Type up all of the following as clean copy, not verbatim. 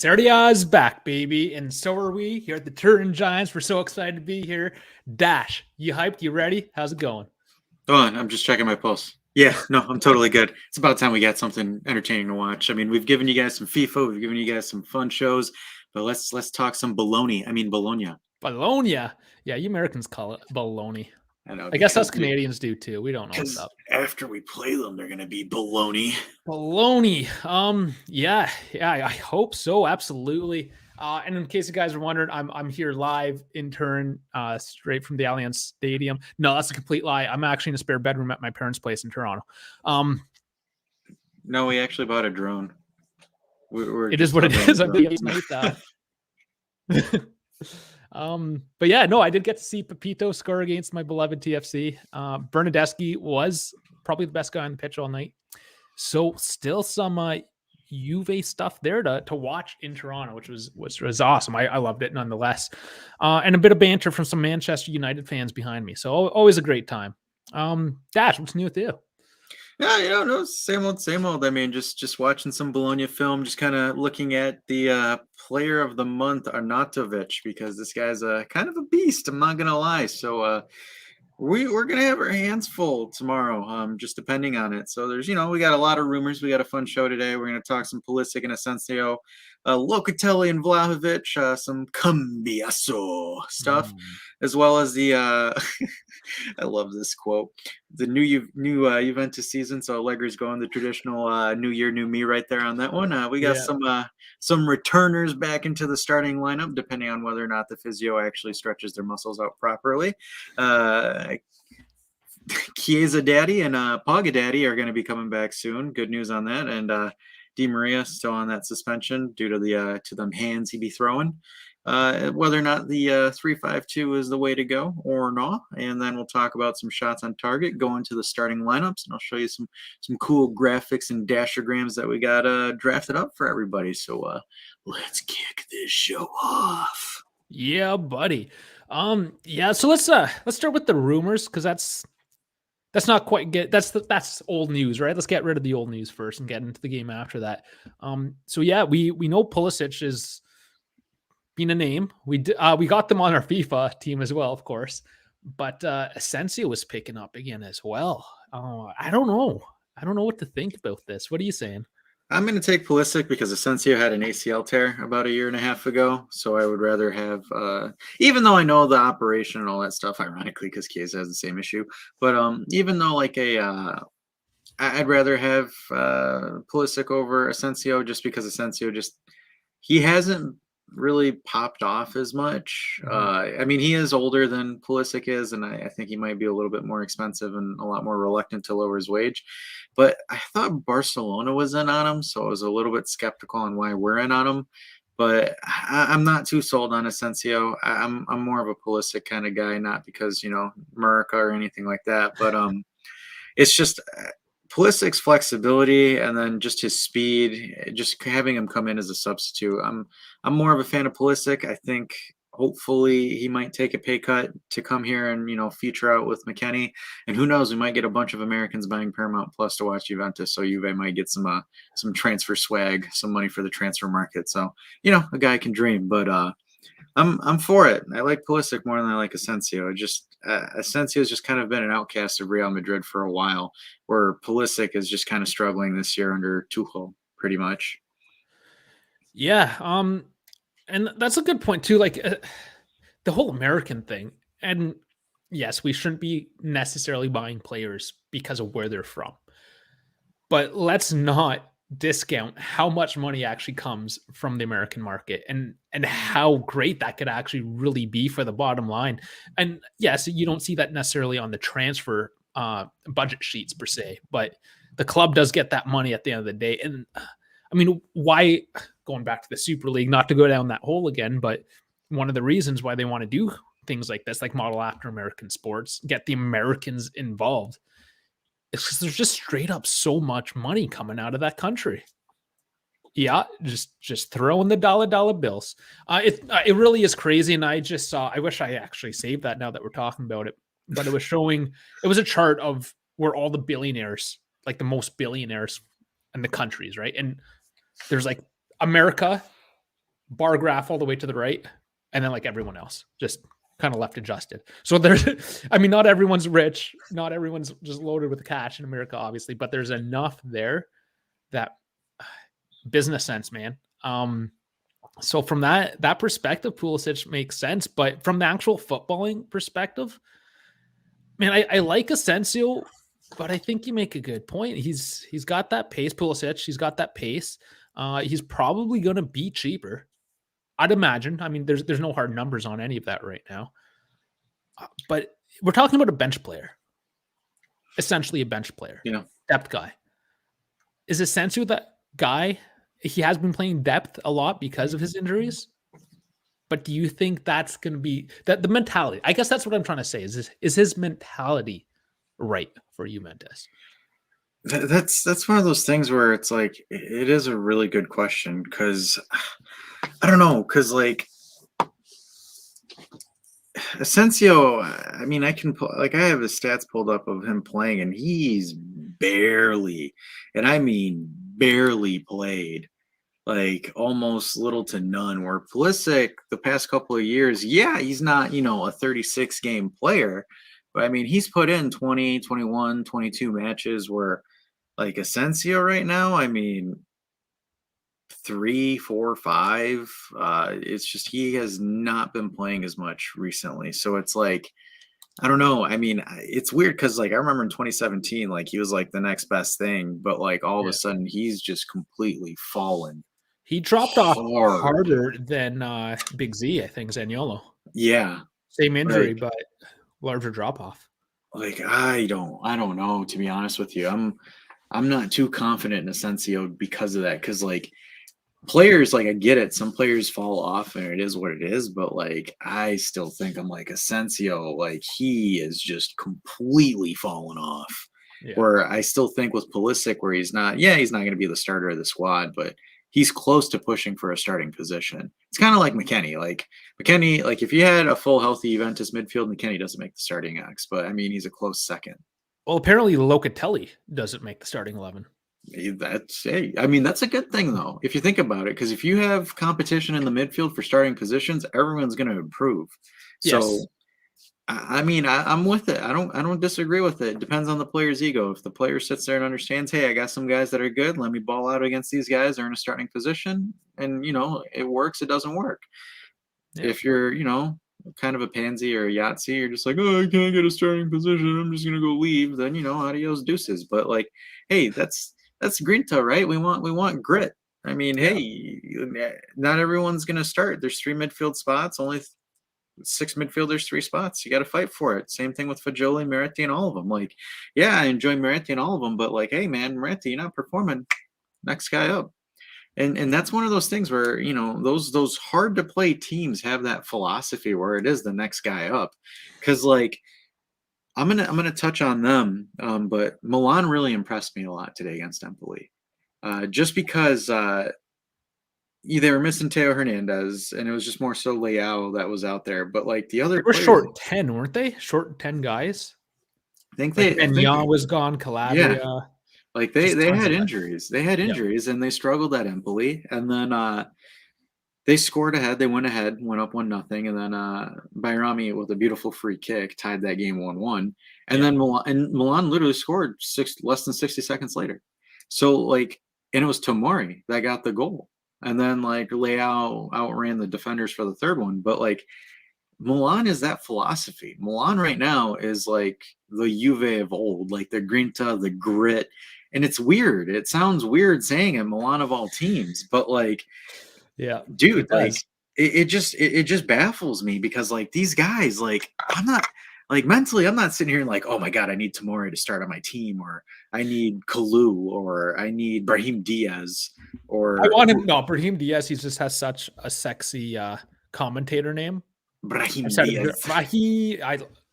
Serie A is back, baby, and so are we here at the Turin Giants. We're so excited to be here. Dash, you hyped? You ready? How's it going? Go on, I'm just checking my pulse. Yeah, no, I'm totally good. It's about time we got something entertaining to watch. I mean, we've given you guys some FIFA, we've given you guys some fun shows, but let's talk some Bologna. Bologna. Bologna. Yeah, you Americans call it baloney. I know I guess us Canadians do too. We don't know what's because up. after we play them, they're gonna be baloney. Baloney. Yeah, I hope so. Absolutely. And in case you guys are wondering, I'm here live in Turin, straight from the Allianz Stadium. No, that's a complete lie. I'm actually in a spare bedroom at my parents' place in Toronto. No, we actually bought a drone. It is what it is. I think it's night. But yeah, no, I did get to see Pepito score against my beloved TFC. Bernadeschi was probably the best guy on the pitch all night. So still some Juve stuff there to watch in Toronto, which was awesome. I loved it nonetheless. And a bit of banter from some Manchester United fans behind me. So always a great time. Dash, what's new with you? Yeah, no, same old. I mean, just watching some Bologna film, just kind of looking at the player of the month, Arnautovic, because this guy's a kind of a beast. I'm not gonna lie. So we're gonna have our hands full tomorrow, just depending on it. So there's, we got a lot of rumors. We got a fun show today. We're gonna talk some Pulisic and Asensio, Locatelli and Vlahovic, some Cambiaso stuff, as well as the I love this quote. The new Juventus season. So Allegri's going the traditional new year, new me right there on that one. We got some returners back into the starting lineup, depending on whether or not the physio actually stretches their muscles out properly. Chiesa Daddy and Paga Daddy are going to be coming back soon. Good news on that. And Di Maria still on that suspension due to them hands he be throwing. Whether or not the 3-5-2 is the way to go or not, and then we'll talk about some shots on target, go into the starting lineups, and I'll show you some cool graphics and dashergrams that we got drafted up for everybody. So let's kick this show off. Yeah, buddy. Yeah. So let's start with the rumors, because that's not quite good. That's old news, right? Let's get rid of the old news first and get into the game after that. So yeah, we know Pulisic is being a name. We got them on our FIFA team as well, of course, but Asensio was picking up again as well. I don't know what to think about this. What are you saying? I'm going to take Pulisic because Asensio had an ACL tear about a year and a half ago, so I would rather have, even though I know the operation and all that stuff, ironically, because Chiesa has the same issue, but even though I'd rather have Pulisic over Asensio, just because Asensio he hasn't really popped off as much. I mean, he is older than Pulisic is, and I think he might be a little bit more expensive and a lot more reluctant to lower his wage. But I thought Barcelona was in on him, so I was a little bit skeptical on why we're in on him. But I'm not too sold on Asensio. I'm more of a Pulisic kind of guy, not because America or anything like that, but it's just Pulisic's flexibility and then just his speed, just having him come in as a substitute. I'm more of a fan of Pulisic. I think hopefully he might take a pay cut to come here and feature out with McKennie. And who knows, we might get a bunch of Americans buying Paramount Plus to watch Juventus. So Juve might get some transfer swag, some money for the transfer market. So a guy can dream, but I'm for it. I like Pulisic more than I like Asensio. Asensio's just kind of been an outcast of Real Madrid for a while, where Pulisic is just kind of struggling this year under Tuchel, pretty much. Yeah, and that's a good point too. Like the whole American thing, and yes, we shouldn't be necessarily buying players because of where they're from, but let's not discount how much money actually comes from the American market and how great that could actually really be for the bottom line. And yes, you don't see that necessarily on the transfer budget sheets per se, but the club does get that money at the end of the day. And I mean, why, going back to the Super League, not to go down that hole again, but one of the reasons why they want to do things like this, like model after American sports, get the Americans involved, it's because there's just straight up so much money coming out of that country. Yeah, just throwing the dollar bills. It really is crazy. And I just saw, I wish I actually saved that now that we're talking about it, but it was a chart of where all the billionaires, like the most billionaires in the countries, right? And there's like America bar graph all the way to the right, and then like everyone else just kind of left adjusted. So there's, I mean, not everyone's rich, not everyone's just loaded with cash in America, obviously, but there's enough there that business sense, man. So from that perspective, Pulisic makes sense. But from the actual footballing perspective, man, I like Asensio, but I think you make a good point. He's got that pace, Pulisic. He's got that pace. He's probably going to be cheaper, I'd imagine. I mean, there's no hard numbers on any of that right now. But we're talking about a bench player, essentially a bench player, Yeah. depth guy. Is Asensio that guy? He has been playing depth a lot because of his injuries. But do you think that's going to be that the mentality? I guess that's what I'm trying to say. Is his mentality right for Juventus? That's one of those things where it's like it is a really good question because I don't know because like Asensio, I mean, I can like I have his stats pulled up of him playing, and he's barely, and I mean barely played, like almost little to none. Where Pulisic, the past couple of years, yeah, he's not a 36 game player, but I mean he's put in 20, 21, 22 matches. Where like Asensio right now, I mean 3, 4, 5. It's just he has not been playing as much recently. So it's like, I don't know. I mean, it's weird because like I remember in 2017, like he was like the next best thing, but like all of a Yeah. sudden he's just completely fallen He dropped off hard. harder than Big Z, I think, Zaniolo. Yeah. Same injury, Like but larger drop off. I don't know, to be honest with you. I'm not too confident in Asensio because of that. Because like players, like I get it, some players fall off and it is what it is, but like I still think I'm like Asensio, like he is just completely fallen off. Yeah. Where I still think with Pulisic, where he's not going to be the starter of the squad, but he's close to pushing for a starting position. It's kind of like McKennie. Like McKennie, like if you had a full healthy Juventus midfield, McKennie doesn't make the starting X, but I mean he's a close second. Well, apparently Locatelli doesn't make the starting 11. I mean, that's a good thing though, if you think about it, because if you have competition in the midfield for starting positions, everyone's going to improve. Yes. So, I mean, I'm with it. I don't disagree with it. It depends on the player's ego. If the player sits there and understands, hey, I got some guys that are good, let me ball out against these guys. They're in a starting position, and it works. It doesn't work. Yeah. If you're, kind of a pansy or a Yahtzee, you're just like, oh, I can't get a starting position. I'm just gonna go leave. Then adios deuces. But like, hey, that's Grinta, right? We want grit. I mean, Yeah. hey, not everyone's gonna start. There's 3 midfield spots, only 6 midfielders, 3 spots. You got to fight for it. Same thing with Fajoli, Meretti, and all of them. Like, yeah, I enjoy Meretti and all of them, but like, hey, man, Meretti, you're not performing. Next guy up. And that's one of those things where those hard to play teams have that philosophy where it is the next guy up, because like I'm gonna touch on them, but Milan really impressed me a lot today against Empoli, just because they were missing Teo Hernandez and it was just more so Leao that was out there, but like the They other were players, short 10, weren't they? Short 10 guys. Like I Ben think was gone, yeah, Calabria, like just they tons had of guys. injuries, they had Yeah. injuries and they struggled at Empoli, and then they scored ahead. They went ahead, went up 1-0, and then Bayrami with a beautiful free kick tied that game 1-1. And Yeah. then Milan literally scored less than 60 seconds later. So like, and it was Tomori that got the goal. And then like Leao outran the defenders for the third one. But like Milan is that philosophy. Milan right now is like the Juve of old, like the grinta, the grit. And it's weird. It sounds weird saying it, Milan of all teams, but like, Yeah. dude, It like does. it just baffles me because like these guys, like I'm not like mentally, I'm not sitting here and like, oh my god, I need Tomori to start on my team, or I need Kalu, or I need Brahim Diaz, I or want him. No, Brahim Diaz, he just has such a sexy commentator name. I Brahim said Diaz.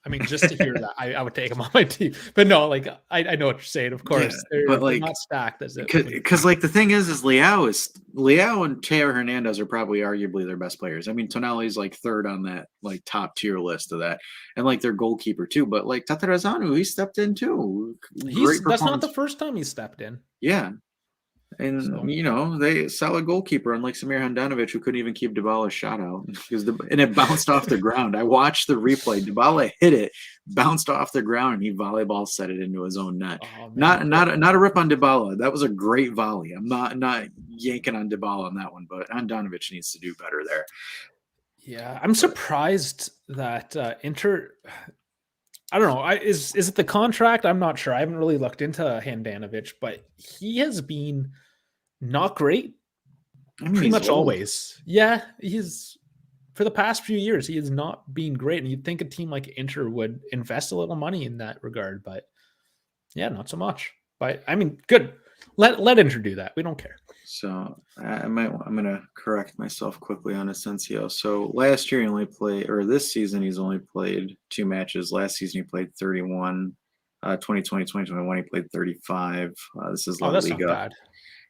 I mean, just to hear that, I would take him on my team. But no, like I know what you're saying. Of Yeah, course, but they're like not stacked as it would. because like the thing is Leao and Teo Hernandez are probably arguably their best players. I mean, Tonali's like third on that like top tier list of that, and like their goalkeeper too. But like Tataruzanu, he stepped in too. Great That's not performance. the first time he stepped in. Yeah, And So, they solid goalkeeper, unlike Samir Handanovic, who couldn't even keep Dybala's shot out because and it bounced off the ground. I watched the replay. Dybala hit it, bounced off the ground, and he volleyball set it into his own net. oh man, Not a rip on Dybala. That was a great volley. I'm not yanking on Dybala on that one, but Handanovic needs to do better there. yeah, I'm But surprised that Inter. I don't know. Is it the contract? I'm not sure. I haven't really looked into Handanovic, but he has been not great I mean, pretty he's much old. always. Yeah, he's for the past few years he has not been great, and you'd think a team like Inter would invest a little money in that regard, but yeah, not so much. But I mean, good. Let Inter do that. We don't care. So I'm gonna correct myself quickly on Asensio. So last year he only played, or this season he's only played 2 matches. Last season he played 31. 2020, 2021 he played 35. This is Oh, La that's not Liga. bad.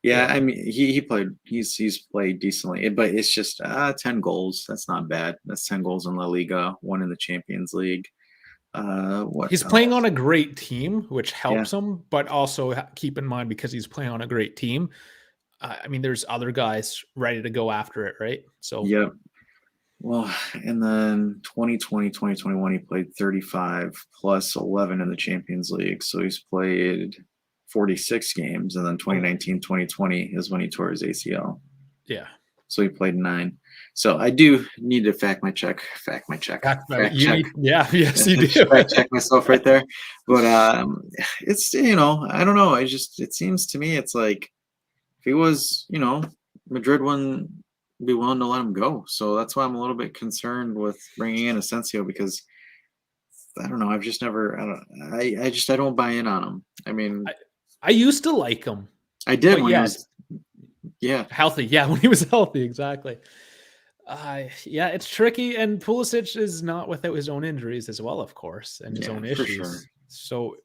Yeah, Yeah, I mean he's played decently, but it's just 10 goals. That's not bad. That's 10 goals in La Liga, one in the Champions League. What he's playing on else? a great team, which Yeah. helps him. But also keep in mind because he's playing on a great team. I mean, there's other guys ready to go after it, right? So Yep. Well, and then 2020, 2021, he played 35 plus 11 in the Champions League. So he's played 46 games. And then oh, 2019, 2020 is when he tore his ACL. yeah, So he played 9. So I do need to fact you check, need, yeah, yes, you do. fact check myself right there. But it's, I don't know. It seems to me it's like if he was, Madrid wouldn't be willing to let him go. So that's why I'm a little bit concerned with bringing in Asensio because I don't know. I've just never. I don't buy in on him. I mean, I used to like him, I did but when he yeah, was. Yeah, healthy. Yeah, when he was healthy, exactly. Yeah, it's tricky, and Pulisic is not without his own injuries as well, of course, and his yeah, own for sure. issues. So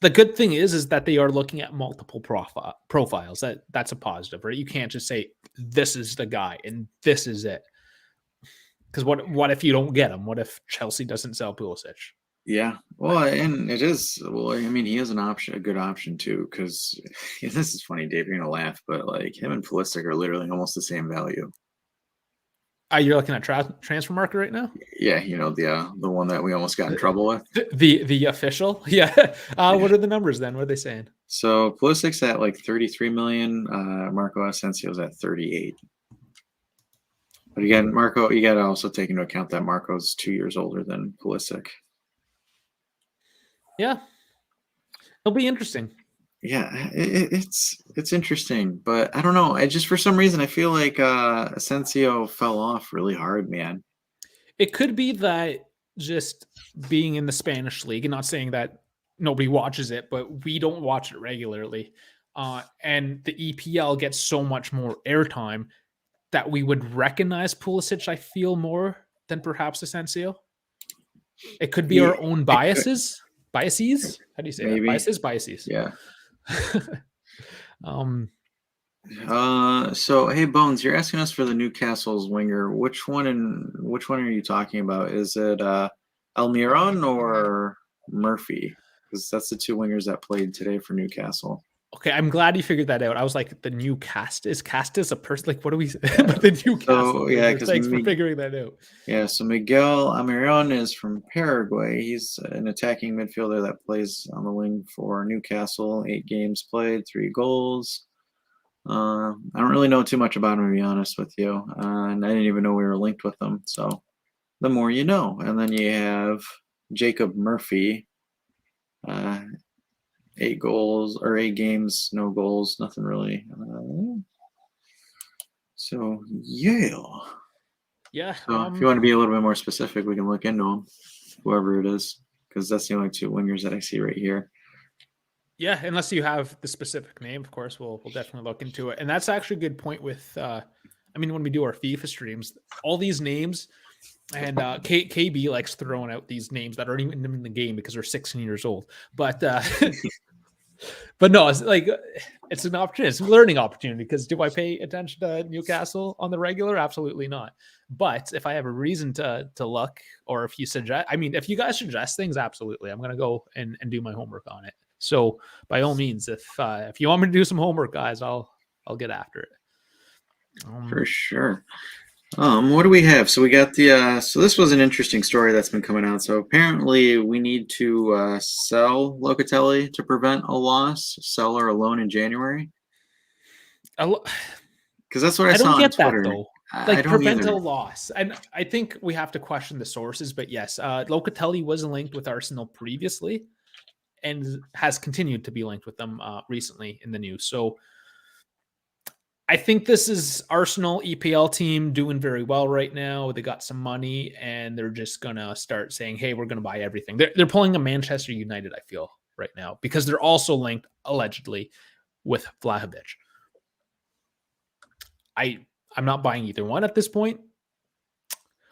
the good thing is that they are looking at multiple profiles. That's a positive, right? You can't just say this is the guy and this is it. Because what if you don't get him? What if Chelsea doesn't sell Pulisic? Yeah, well, and it is. Well, I mean, he is an option, a good option too. Because this is funny, Dave. You're gonna laugh, but like him and Pulisic are literally almost the same value. You're looking at transfer market right now. Yeah, the one that we almost got in trouble with. The official, yeah. What are the numbers then? What are they saying? So Pulisic's at like 33 million. Marco Asensio's at 38. But again, Marco, you got to also take into account that Marco's 2 years older than Pulisic. Yeah, it'll be interesting. Yeah, it's interesting, but I don't know. I just for some reason I feel like Asensio fell off really hard, man. It could be that just being in the Spanish league, and not saying that nobody watches it, but we don't watch it regularly. And the EPL gets so much more airtime that we would recognize Pulisic, I feel, more than perhaps Asensio. It could be Yeah, our own it could, biases. Biases? How do you say that? maybe. Biases. Yeah. um, So hey Bones, you're asking us for the Newcastle's winger. Which one are you talking about? Is it Almiron or Murphy? Because that's the two wingers that played today for Newcastle. okay, I'm glad you figured that out. I was like, the new cast is a person. Like, what do we? Yeah. But the Newcastle So yeah, winger. because Thanks for figuring that out. So Miguel Amiron is from Paraguay. He's an attacking midfielder that plays on the wing for Newcastle. 8 games played, 3 goals. I don't really know too much about him, to be honest with you. And I didn't even know we were linked with them. So the more you know. And then you have Jacob Murphy. 8 goals or 8 games, no goals, nothing really. So yeah. Yeah. So if you want to be a little bit more specific, we can look into them, whoever it is, because that's the only two wingers that I see right here. Yeah, unless you have the specific name, of course, we'll definitely look into it. And that's actually a good point with I mean, when we do our FIFA streams, all these names, and KB likes throwing out these names that aren't even in the game because they're 16 years old. But but no, it's like it's an opportunity, it's a learning opportunity. Because do I pay attention to Newcastle on the regular? Absolutely not. But if I have a reason to look, or if you suggest, I mean, if you guys suggest things, absolutely, I'm gonna go and do my homework on it. So by all means, if you want me to do some homework, guys, I'll get after it. For sure. What do we have? So we got the so this was an interesting story that's been coming out. So apparently we need to sell Locatelli to prevent a loss, sell or a loan in January. Because that's what I saw don't on get Twitter. that though. I Like don't prevent either. a loss. And I think we have to question the sources, but yes, Locatelli was linked with Arsenal previously and has continued to be linked with them recently in the news. So I think this is Arsenal EPL team doing very well right now. They got some money and they're just going to start saying, hey, we're going to buy everything. They're pulling a Manchester United, I feel, right now, because they're also linked, allegedly, with Vlahovic. I'm not buying either one at this point.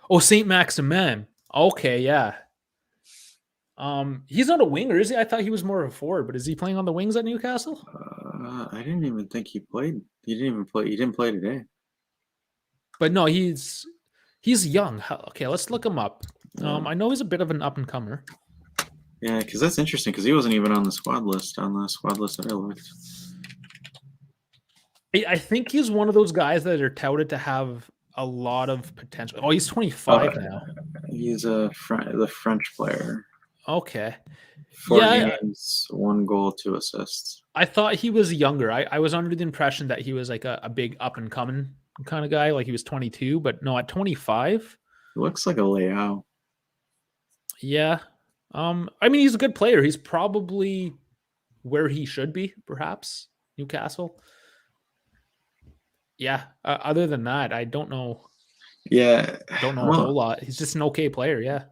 Oh, Saint Maximin. Okay, yeah. He's not a winger, is he? I thought he was more of a forward, but is he playing on the wings at Newcastle? I didn't even think he played. He didn't even play. He didn't play today. But no, he's young. Okay, let's look him up. I know he's a bit of an up and comer. Yeah, because that's interesting. Because he wasn't even on the squad list. On the squad list that I looked. I think he's one of those guys that are touted to have a lot of potential. Oh, he's 25 now. He's the French player. Okay. 4 games, 1 goal, 2 assists. I thought he was younger. I was under the impression that he was like a big up and coming kind of guy, like he was 22, but no, at 25. He looks like a Leao. Yeah. I mean, he's a good player. He's probably where he should be, perhaps, Newcastle. Yeah. Other than that, I don't know. Yeah. Don't know a whole lot. He's just an okay player. Yeah.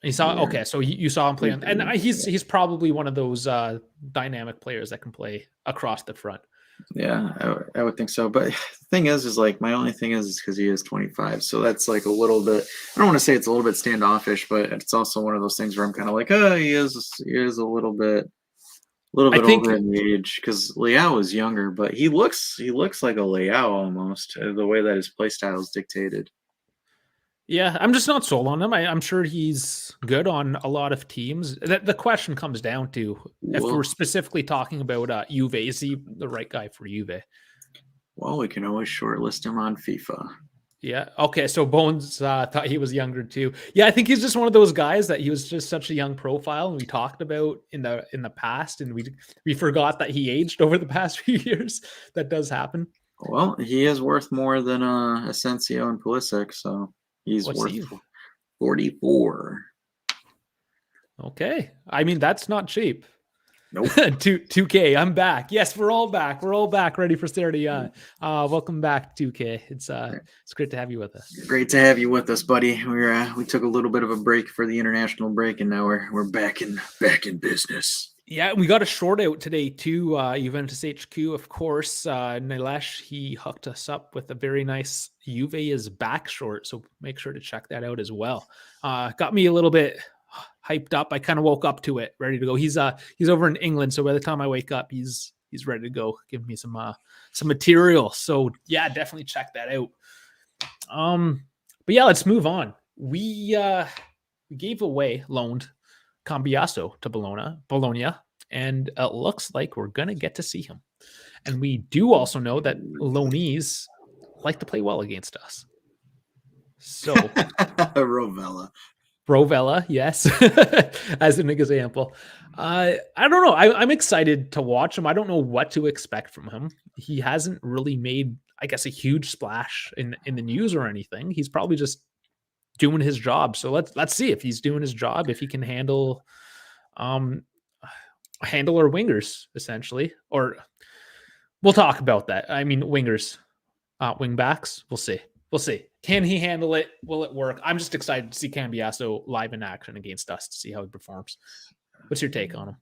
Okay, so you saw him play on, and he's probably one of those dynamic players that can play across the front. Yeah, I would think so. But the thing is like my only thing is because he is 25, so that's like a little bit. I don't want to say it's a little bit standoffish, but it's also one of those things where I'm kind of like, oh, he is a little bit older in the age. Because Leao is younger, but he looks like a Leao almost the way that his play style is dictated. Yeah, I'm just not sold on him. I'm sure he's good on a lot of teams. The question comes down to if we're specifically talking about Juve, is he the right guy for Juve? Well, we can always shortlist him on FIFA. Yeah. Okay. So Bones thought he was younger too. Yeah, I think he's just one of those guys that he was just such a young profile, and we talked about in the past, and we forgot that he aged over the past few years. That does happen. Well, he is worth more than Asensio and Pulisic, so. He's worth 44. Okay. I mean, that's not cheap. Nope. 2K, I'm back. Yes, we're all back. We're all back ready for Saturday. Welcome back, 2K. It's great to have you with us. Great to have you with us, buddy. We took a little bit of a break for the international break, and now we're back in business. Yeah, we got a short out today too. Juventus HQ, of course. Nilesh, he hooked us up with a very nice Juve is back short, so make sure to check that out as well. Got me a little bit hyped up. I kind of woke up to it, ready to go. He's over in England, so by the time I wake up, he's ready to go. Give me some material. So yeah, definitely check that out. But yeah, let's move on. We loaned Cambiasso to Bologna, and it looks like we're going to get to see him. And we do also know that loanees like to play well against us. So Rovella, yes, as an example. I don't know. I'm excited to watch him. I don't know what to expect from him. He hasn't really made, I guess, a huge splash in the news or anything. He's probably just doing his job. So let's see if he's doing his job, if he can handle our wingers, essentially. Or we'll talk about that. I mean, wingers, wing backs. We'll see. Can he handle it? Will it work? I'm just excited to see Cambiasso live in action against us to see how he performs. What's your take on him?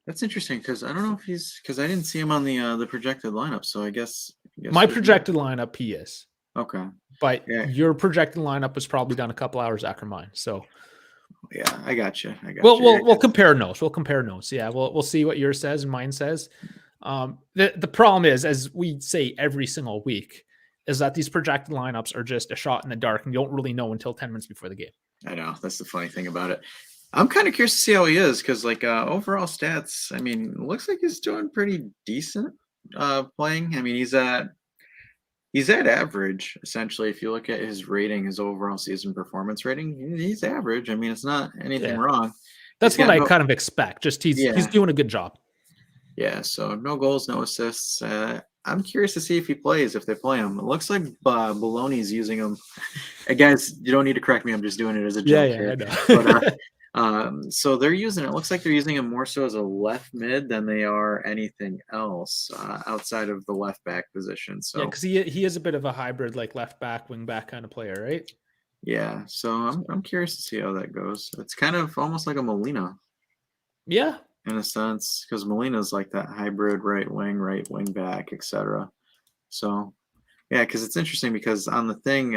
That's interesting because I don't know if because I didn't see him on the projected lineup. So I guess my projected lineup, he is. Okay. But your projected lineup was probably done a couple hours after mine. So yeah, I got you. We'll compare notes. Yeah, we'll see what yours says and mine says. The problem is, as we say every single week, is that these projected lineups are just a shot in the dark and you don't really know until 10 minutes before the game. I know. That's the funny thing about it. I'm kind of curious to see how he is because, like, overall stats, I mean, it looks like he's doing pretty decent playing. I mean, he's at average essentially. If you look at his rating, his overall season performance rating, he's average. I mean, it's not anything Yeah, wrong. He's that's what got I no, kind of expect. Just he's yeah, doing a good job. yeah. So no goals, no assists. I'm curious to see if he plays, if they play him. It looks like Bologna's using him. Guys, you don't need to correct me. I'm just doing it as a Yeah, joke yeah, I here. But know. so they're using it. Looks like they're using him more so as a left mid than they are anything else outside of the left back position. Yeah, So because he is a bit of a hybrid, like left back, wing back kind of player, right? yeah, so I'm curious to see how that goes. It's kind of almost like a Molina Yeah, in a sense because Molina's like that hybrid right wing back, etc. So yeah, because it's interesting because on the thing,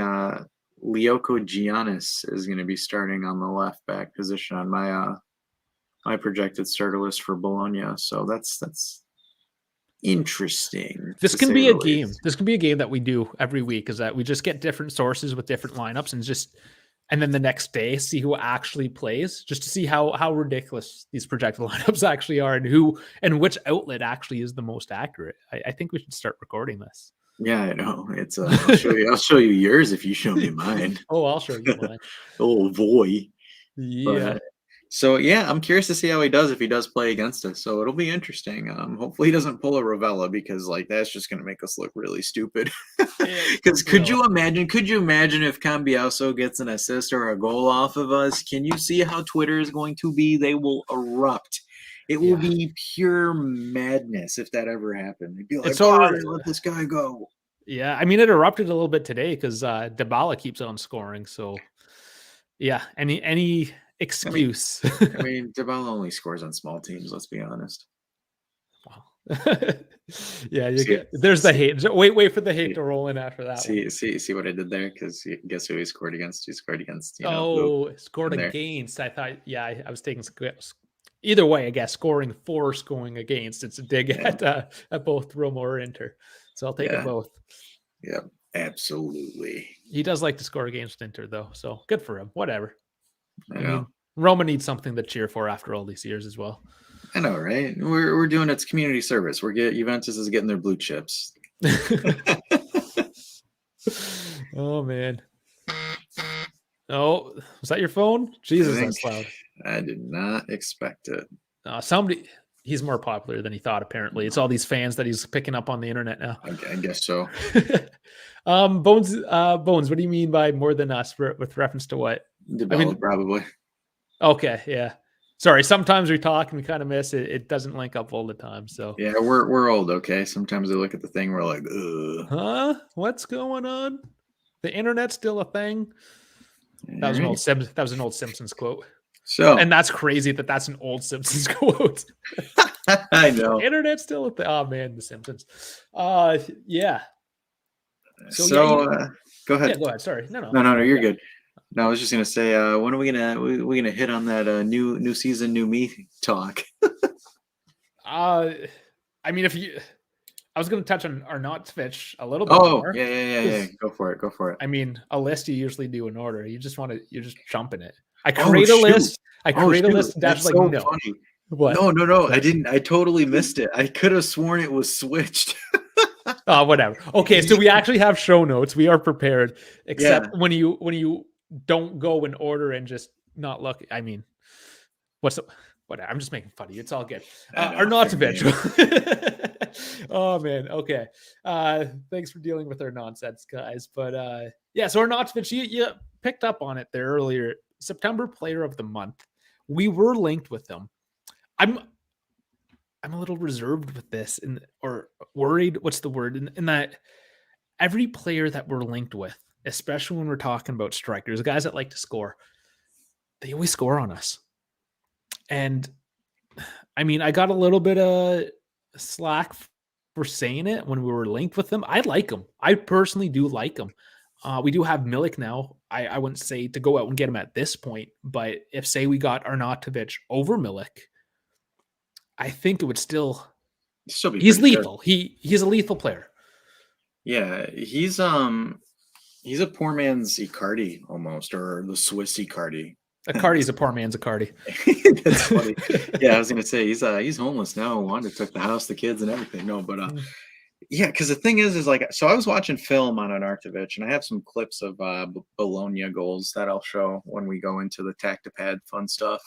Lioko Giannis is going to be starting on the left back position on my projected starter list for Bologna. So that's interesting this to can say be the a game. least. This can be a game that we do every week. Is that we just get different sources with different lineups and then the next day see who actually plays, just to see how ridiculous these projected lineups actually are and which outlet actually is the most accurate. I think we should start recording this. Yeah, I know. It's I'll show you. I'll show you yours if you show me mine. Oh, I'll show you mine. Oh boy. Yeah. But so yeah, I'm curious to see how he does if he does play against us. So it'll be interesting. Hopefully he doesn't pull a Ravella because like that's just gonna make us look really stupid. It Because could will. you imagine? Could you imagine if Cambiaso gets an assist or a goal off of us? Can you see how Twitter is going to be? They will erupt. It will Yeah. be pure madness if that ever happened. They'd be like, It's "Why already let this guy go?" yeah. I mean, it erupted a little bit today because Dybala keeps on scoring. So yeah, any I mean, excuse. Dybala only scores on small teams. Let's be honest. Wow. Yeah, you See, get there's the see, hate. Wait for the hate see, to roll in after that one. see what I did there? Because guess who he scored against? He scored against, who Oh, scored in there? against. I thought, yeah, I was taking either way. I guess scoring for scoring against. It's a dig Yeah, at both Roma or Inter. So I'll take it yeah, both. yeah, absolutely. He does like to score against Inter though, so good for him. Whatever. I I know. mean, Roma needs something to cheer for after all these years as well. I know, right? We're doing its community service. Juventus is getting their blue chips. Oh man. Oh, was that your phone? I Jesus, think that's loud. I did not expect it. Somebody he's more popular than he thought, apparently. It's all these fans that he's picking up on the internet now. I guess so. Bones, what do you mean by more than us with reference to what? I Dybala mean, probably. okay, yeah. Sorry, sometimes we talk and we kind of miss it. It doesn't link up all the time. So, Yeah, we're old, okay? Sometimes we look at the thing, we're like, ugh. huh? What's going on? The internet's still a thing. All right. That was an old Simpsons quote. So And that's crazy that that's an old Simpsons quote. I know. Internet's still a thing. Oh man, the Simpsons. Yeah. So yeah, So go yeah, ahead. go ahead. Sorry. No, no. No, you're Yeah. good. No, I was just gonna say, when are we gonna hit on that new season, new me talk? I mean, I was going to touch on Arnautovic a little bit Oh, more. yeah. Go for it. I mean, a list you usually do in order. You're just jumping it. I Oh create a shoot! list. I Oh create a shoot! list, and Dad's That's like, so no. funny. What? No, I didn't. I totally missed it. I could have sworn it was switched. Whatever. Okay, so we actually have show notes. We are prepared, except Yeah. when you don't go in order and just not look. I mean, whatever? I'm just making fun of you. It's all good. I know. Arnautovic. Oh man. Okay. Thanks for dealing with our nonsense, guys. But yeah, so Arnautovic, you picked up on it there earlier. September Player of the Month. We were linked with them. I'm a little reserved with this, or worried. What's the word? In that every player that we're linked with, especially when we're talking about strikers, guys that like to score, they always score on us. And I mean, I got a little bit of slack for saying it when we were linked with them. I like them. I personally do like them. We do have Milik now. I wouldn't say to go out and get him at this point, but if say we got Arnautovic over Milik, I think it would still. Still be He's pretty good. lethal. He's a lethal player. Yeah, he's a poor man's Icardi almost, or the Swiss Icardi. Icardi's a poor man's Icardi. That's funny. Yeah, I was gonna say he's homeless now. Wanda took the house, the kids, and everything. No, but yeah, because the thing is like, so I was watching film on Arnautovic, and I have some clips of Bologna goals that I'll show when we go into the tactipad fun stuff.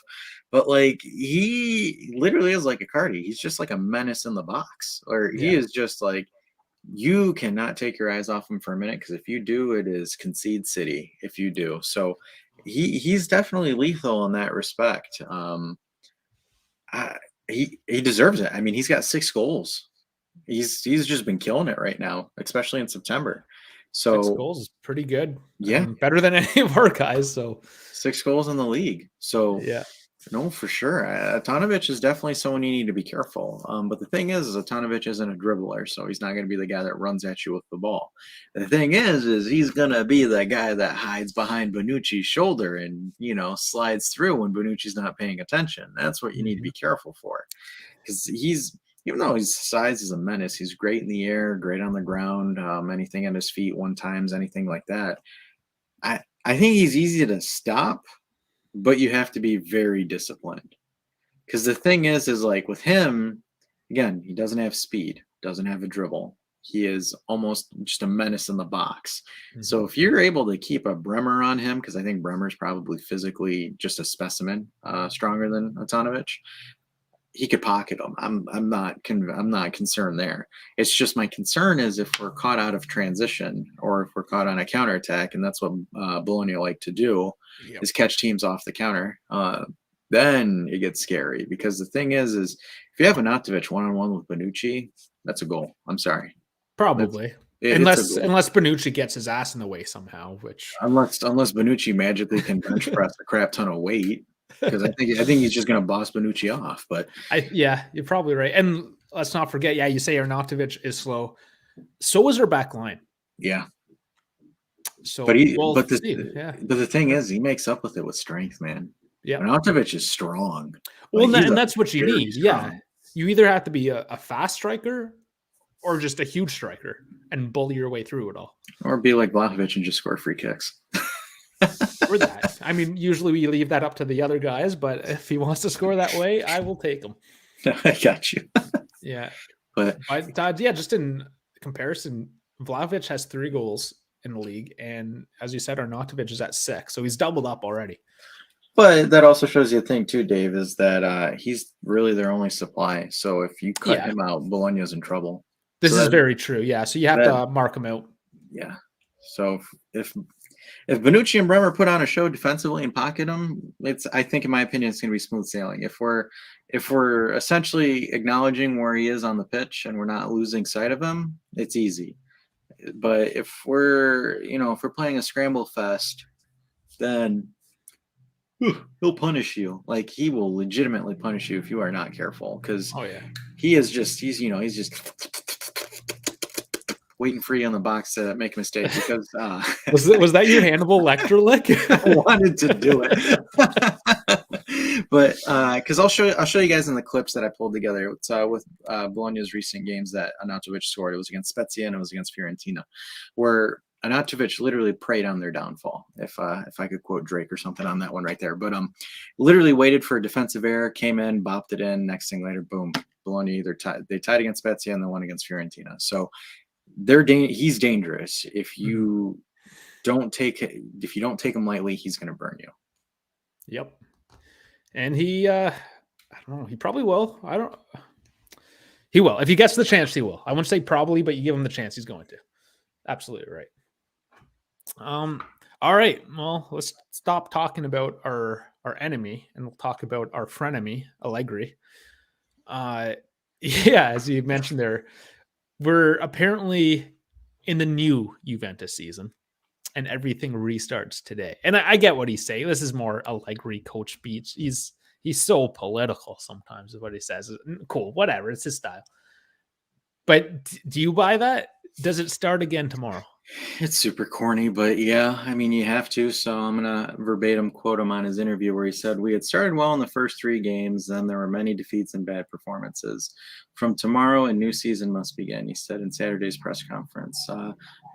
But like, he literally is like Icardi. He's just like a menace in the box, or he Yeah, is just like, you cannot take your eyes off him for a minute, because if you do, it is concede city. If you do, so he's definitely lethal in that respect. I, he deserves it. I mean, he's got 6 goals. He's just been killing it right now, especially in September. 6 goals So is pretty good. I yeah, mean, better than any of our guys. So 6 goals in the league. So yeah, no, for sure. Atanovic is definitely someone you need to be careful. But the thing is Atanovic isn't a dribbler, so he's not going to be the guy that runs at you with the ball. The thing is he's going to be the guy that hides behind Bonucci's shoulder and, slides through when Bonucci's not paying attention. That's what you need to be careful for, because even though his size is a menace, he's great in the air, great on the ground, anything at his feet, one times, anything like that. I think he's easy to stop, but you have to be very disciplined. Because the thing is like with him, again, he doesn't have speed, doesn't have a dribble. He is almost just a menace in the box. So if you're able to keep a Bremer on him, because I think Bremer's probably physically just a specimen, stronger than Atanovic, he could pocket him. I'm not concerned there. It's just, my concern is if we're caught out of transition, or if we're caught on a counterattack, and that's what Bologna like to do, yep. is catch teams off the counter. Then it gets scary, because the thing is if you have Anatovic one-on-one with Bonucci, that's a goal. I'm sorry. Probably. It's a goal. Unless Bonucci gets his ass in the way somehow, which Unless Bonucci magically can bench press a crap ton of weight, because I think he's just going to boss Bonucci off. But yeah, you're probably right. And let's not forget, yeah, you say Arnautovic is slow. So is our back line. yeah. So But the thing is, he makes up with it with strength, man. Yeah. Arnautovic is strong. Well, and that's what you need. Strong. Yeah. You either have to be a fast striker or just a huge striker and bully your way through it all. Or be like Vlahovic and just score free kicks. Or that. I mean, usually we leave that up to the other guys, but if he wants to score that way, I will take him. I got you. Yeah. But yeah, just in comparison, Vlahovic has 3 goals in the league. And as you said, Arnautovic is at 6. So he's doubled up already. But that also shows you a thing too, Dave, is that he's really their only supply. So if you cut him out, Bologna's in trouble. This is very true. Yeah. So you have to mark him out. Yeah. So if Bonucci and Bremer put on a show defensively and pocket him, I think, in my opinion, it's going to be smooth sailing. If we're essentially acknowledging where he is on the pitch and we're not losing sight of him, it's easy. But if we're playing a scramble fest, then he'll punish you. Like, he will legitimately punish you if you are not careful, because he's just waiting for you in the box to make a mistake. Because was that your Hannibal Lecter lick? I wanted to do it. But because I'll show you guys in the clips that I pulled together. It's with Bologna's recent games that Arnautovic scored. It was against Spezia and it was against Fiorentina, where Arnautovic literally preyed on their downfall. If I could quote Drake or something on that one right there, but literally waited for a defensive error, came in, bopped it in. Next thing later, boom, Bologna they tied against Spezia and then won against Fiorentina. So he's dangerous. If you don't take him lightly, he's going to burn you. Yep. And he, I don't know, he probably will. He will. If he gets the chance, he will. I wouldn't say probably, but you give him the chance, he's going to. Absolutely right. All right. Well, let's stop talking about our enemy and we'll talk about our frenemy, Allegri. Yeah, as you mentioned there, we're apparently in the new Juventus season and everything restarts today. And I get what he's saying. This is more Allegri coach speech. He's so political sometimes is what he says. Cool, whatever. It's his style. But do you buy that? Does it start again tomorrow? It's super corny, but yeah, I mean, you have to. So I'm going to verbatim quote him on his interview where he said, "We had started well in the first 3 games, then there were many defeats and bad performances. From tomorrow, a new season must begin," he said in Saturday's press conference.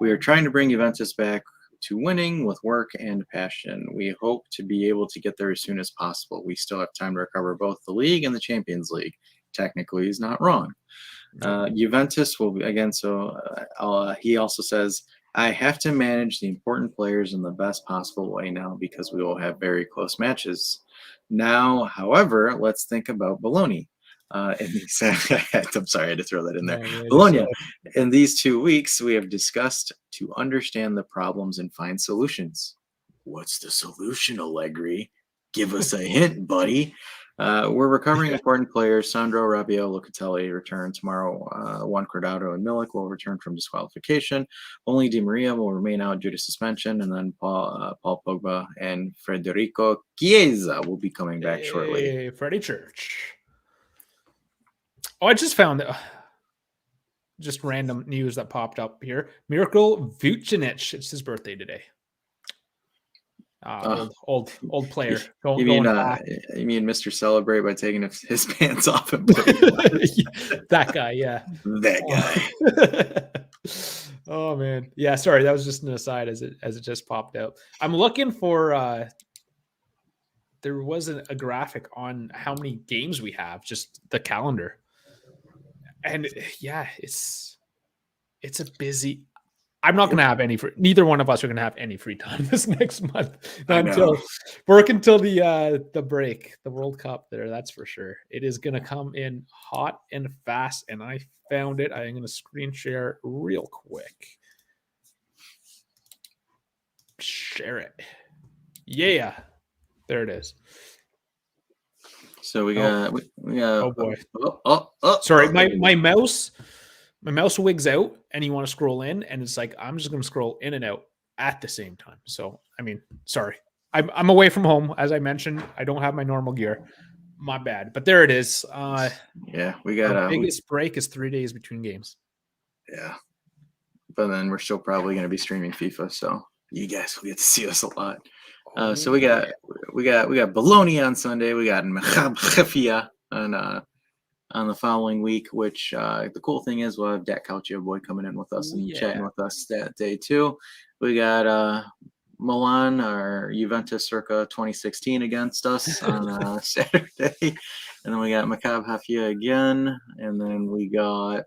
"We are trying to bring Juventus back to winning with work and passion. We hope to be able to get there as soon as possible. We still have time to recover both the league and the Champions League. Technically, he's not wrong. Juventus will be again. So he also says, I have to manage the important players in the best possible way now because we will have very close matches. Now, however, let's think about Bologna. And he said, I'm sorry, I had to throw that in there. Bologna, in these 2 weeks, we have discussed to understand the problems and find solutions. What's the solution, Allegri? Give us a hint, buddy. We're recovering important players. Sandro, Rabiot, Locatelli return tomorrow. Juan Cuadrado and Milik will return from disqualification. Only Di Maria will remain out due to suspension. And then Paul Pogba and Federico Chiesa will be coming back shortly. Freddie Church. Oh, I just found just random news that popped up here. Miracle Vucinic. It's his birthday today. Old player. You mean Mr. Celebrate by taking his pants off and that guy, yeah. That guy. Oh man. Yeah, sorry, that was just an aside as it just popped out. I'm looking for there wasn't a graphic on how many games we have, just the calendar. And yeah, it's a busy. I'm not going to have any free. Neither one of us are going to have any free time this next month until the break, the World Cup. That's for sure. It is going to come in hot and fast, and I found it. I'm going to screen share real quick. Share it. Yeah, there it is. So we got. Oh boy. Sorry, my mouse. My mouse wigs out and you want to scroll in and it's like, I'm just going to scroll in and out at the same time. So, I mean, sorry, I'm away from home. As I mentioned, I don't have my normal gear. My bad, but there it is. Yeah, we got our biggest break is 3 days between games. Yeah. But then we're still probably going to be streaming FIFA. So you guys will get to see us a lot. So we got Bologna on Sunday. We got Machab on the following week, which the cool thing is we'll have Dat Calcio boy coming in with us and chatting with us that day too. We got Milan or Juventus circa 2016 against us on Saturday. And then we got Maccabi Haifa again. And then we got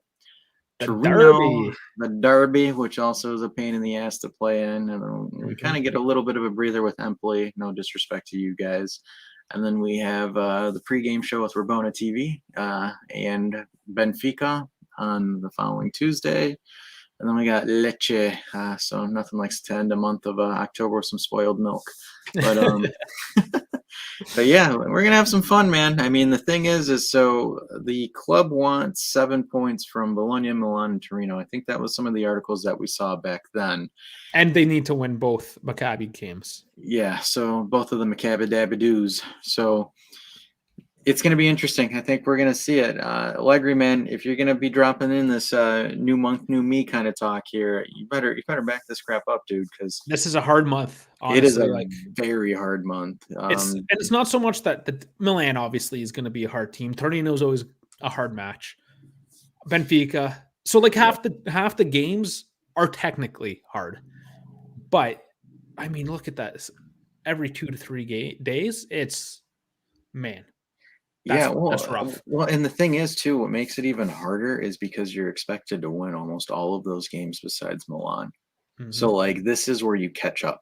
Torino, the Derby, which also is a pain in the ass to play in. And then we kind of get a little bit of a breather with Empoli. No disrespect to you guys. And then we have the pregame show with Rabona TV and Benfica on the following Tuesday. And then we got Lecce. So nothing likes to end a month of October with some spoiled milk. But but yeah, we're going to have some fun, man. I mean, the thing is so the club wants 7 points from Bologna, Milan, and Torino. I think that was some of the articles that we saw back then. And they need to win both Maccabi games. Yeah, so both of the Maccabi Dabadoos. So it's going to be interesting. I think we're going to see it. Allegri, man, if you're going to be dropping in this new month, new me kind of talk here, you better back this crap up, dude, because this is a hard month. Honestly. It is a very hard month. It's not so much that the Milan obviously is going to be a hard team. Torino is always a hard match. Benfica. So like half the games are technically hard. But I mean, look at that. Every 2 to 3 days, it's that's rough. Well, and the thing is, too, what makes it even harder is because you're expected to win almost all of those games besides Milan. Mm-hmm. So, like, this is where you catch up.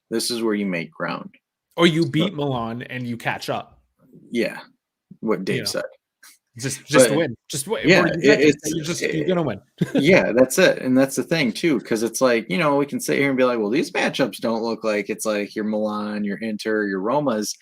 This is where you make ground. Or you beat Milan and you catch up. Yeah, what Dave said. Just win. Just win. Yeah, you're gonna win. Yeah, that's it, and that's the thing too, because it's like, we can sit here and be like, well, these matchups don't look like it's like your Milan, your Inter, your Romas.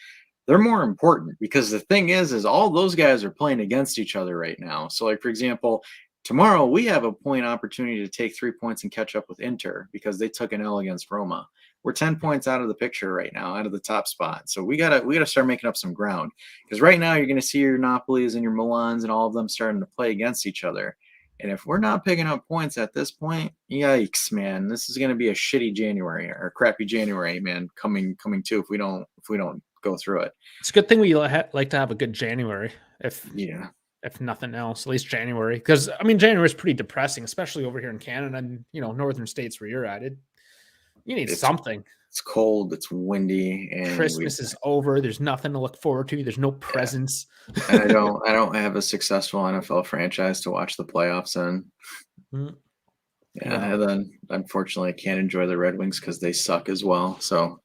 They're more important because the thing is all those guys are playing against each other right now. So, like, for example, tomorrow we have a point opportunity to take 3 points and catch up with Inter because they took an L against Roma. We're 10 points out of the picture right now, out of the top spot. So we gotta start making up some ground, because right now you're gonna see your Napolis and your Milans and all of them starting to play against each other. And if we're not picking up points at this point, yikes, man, this is gonna be a shitty January or a crappy January, man, coming too if we don't go through it. It's a good thing we like to have a good January, if nothing else, at least January, because I mean January is pretty depressing, especially over here in Canada and northern states where you're at. You need It's something. it's cold, it's windy, and Christmas is over. There's nothing to look forward to. There's no yeah, presents. and I don't have a successful NFL franchise to watch the playoffs in. Mm, Yeah, yeah. and then unfortunately, I can't enjoy the Red Wings because they suck as well. So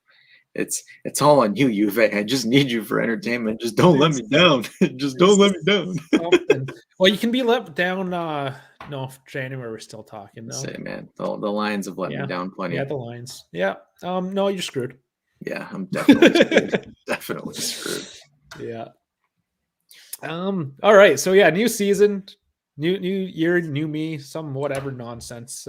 it's all on you, Juve. I just need you for entertainment. Just don't let It's, me down. Just don't it's let me down. something. Well, you can be let down. No, January we're still talking. No. Say, man, the Lions have let me Yeah. down Yeah, plenty. the Lions. Yeah. No, you're screwed. Yeah, I'm definitely screwed. Definitely screwed. Yeah. All right. So yeah, new season, new year, new me, some whatever nonsense.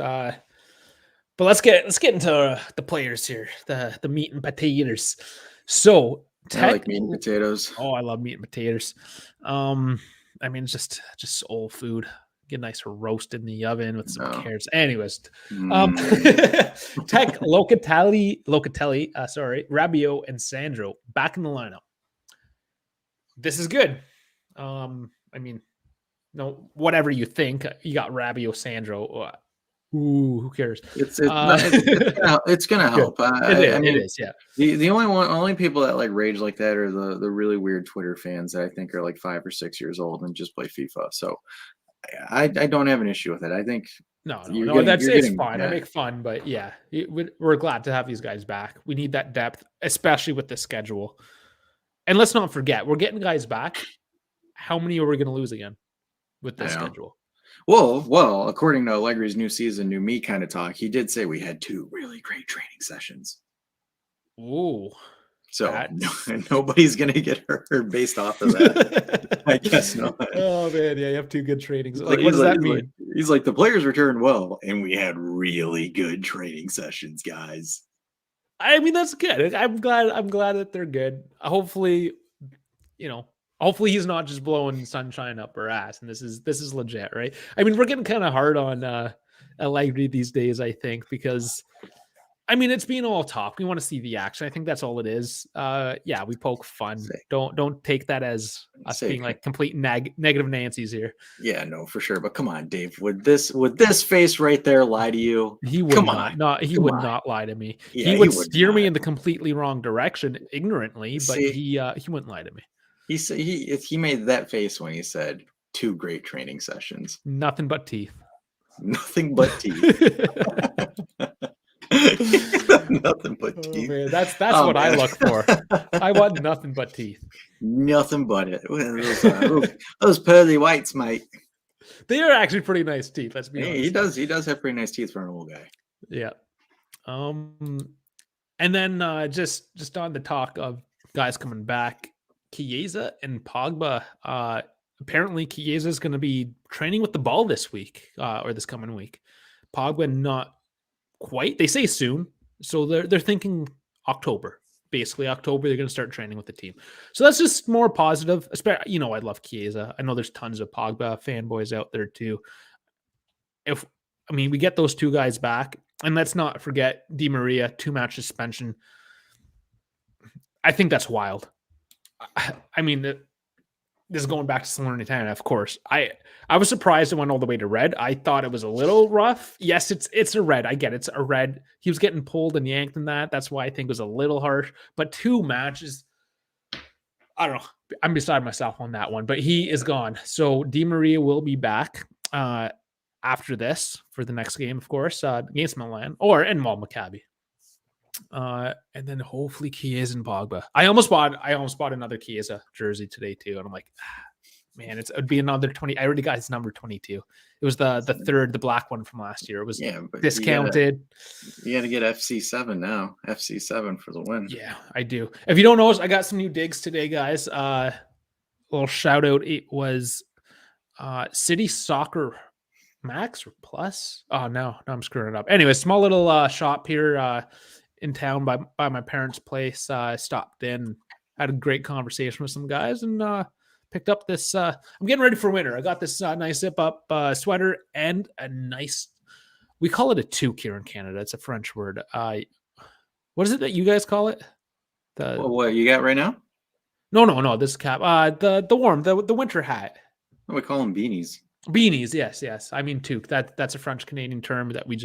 But let's get into the players here, the meat and potatoes. So I like meat and potatoes. oh, I love meat and potatoes. I mean, just soul food. Get nice roast in the oven with some No. carrots. Anyways, Mm, Tech Locatelli, sorry, Rabiot and Sandro back in the lineup. This is good. I mean, no, whatever you think, you got Rabiot, Sandro. Ooh, who cares? it's not it's gonna Good. help. It is. I It mean, is. Yeah. the only people that like rage like that are the really weird Twitter fans that I think are like 5 or 6 years old and just play FIFA. So I don't have an issue with it. I think No, no, you're no. getting That's you're it's getting fine. I yeah. make fun, but yeah, we're glad to have these guys back. We need that depth, especially with the schedule. And let's not forget, we're getting guys back. How many are we going to lose again with I this know. schedule? Well, according to Allegri's new season, new me kind of talk, he did say we had 2 really great training sessions. Ooh, So that's nobody's gonna get hurt based off of that. I guess not. Oh man, yeah, you have two good trainings. He's like, Like, what he's does like, that he's like, mean? he's like, the players returned well, and we had really good training sessions, guys. I mean, that's good. I'm glad that they're good. Hopefully, you know, hopefully he's not just blowing sunshine up our ass, and this is legit, right? I mean, we're getting kind of hard on Allegri these days, I think, because I mean it's being all talk. We want to see the action. I think that's all it is. Yeah, we poke fun. Say, Don't take that as us say, being like complete negative Nancy's here. yeah, no, for sure. But come on, Dave, would this face right there lie to you? He would Come on, not. He come would on. not lie to me. He Yeah, he would would steer me not. in the completely wrong direction ignorantly, but See, he wouldn't lie to me. he said he made that face when he said 2 great training sessions. Nothing but teeth. Nothing but teeth. Nothing but Oh teeth. man, that's Oh, what I man. look for. I want nothing but teeth. Nothing but it. Those pearly whites, mate. They are actually pretty nice teeth. Let's be Hey, honest. he does have pretty nice teeth for an old guy. Yeah. And then just on the talk of guys coming back, Chiesa and Pogba. Apparently, Chiesa is going to be training with the ball this week or this coming week. Pogba not quite. They say soon, so they're thinking October. Basically, October they're going to start training with the team. So that's just more positive. Especially, I love Chiesa. I know there's tons of Pogba fanboys out there too. We get those two guys back, and let's not forget Di Maria 2-match suspension. I think that's wild. I mean, this is going back to Salernitana, of course. I was surprised it went all the way to red. I thought it was a little rough. Yes, it's a red. I get it's a red. He was getting pulled and yanked in that. That's why I think it was a little harsh. But 2 matches, I don't know. I'm beside myself on that one. But he is gone. So Di Maria will be back after this for the next game, of course, against Milan and Maccabi. And then hopefully Chiesa and Pogba. I almost bought another Chiesa jersey today too, and I'm like, man, it would be another 20. I already got his number 22. It was the third, the black one from last year. It was but discounted. You gotta get FC7 now. FC7 for the win. Yeah, I do. If you don't know, I got some new digs today, guys. A little shout out. It was City Soccer Max or Plus. Oh no, I'm screwing it up. Anyway, small little shop here in town by my parents' place. I stopped in, had a great conversation with some guys, and picked up this. I'm getting ready for winter. I got this nice zip up sweater and a nice. We call it a toque here in Canada. It's a French word. What is it that you guys call it? What you got right now? No. This cap. The winter hat. We call them beanies. Beanies, yes. I mean toque. That's a French Canadian term that we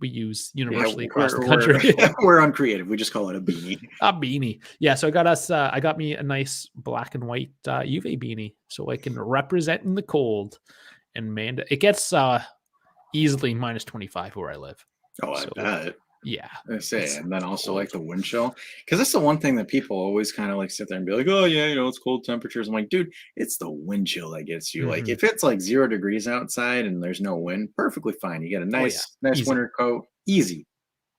use universally across the we're country. we're uncreative. We just call it a beanie. A beanie. Yeah, so I got me a nice black and white UV beanie so I can represent in the cold. And man, it gets easily minus 25 where I live. Oh, I So bet. yeah, I say, and then also cold. like the wind chill, because that's the one thing that people always kind of like sit there and be like, oh yeah, it's cold temperatures. I'm like, dude, it's the wind chill that gets you. Like if it's like 0 degrees outside and there's no wind, perfectly fine. You get a nice Easy. winter coat, easy,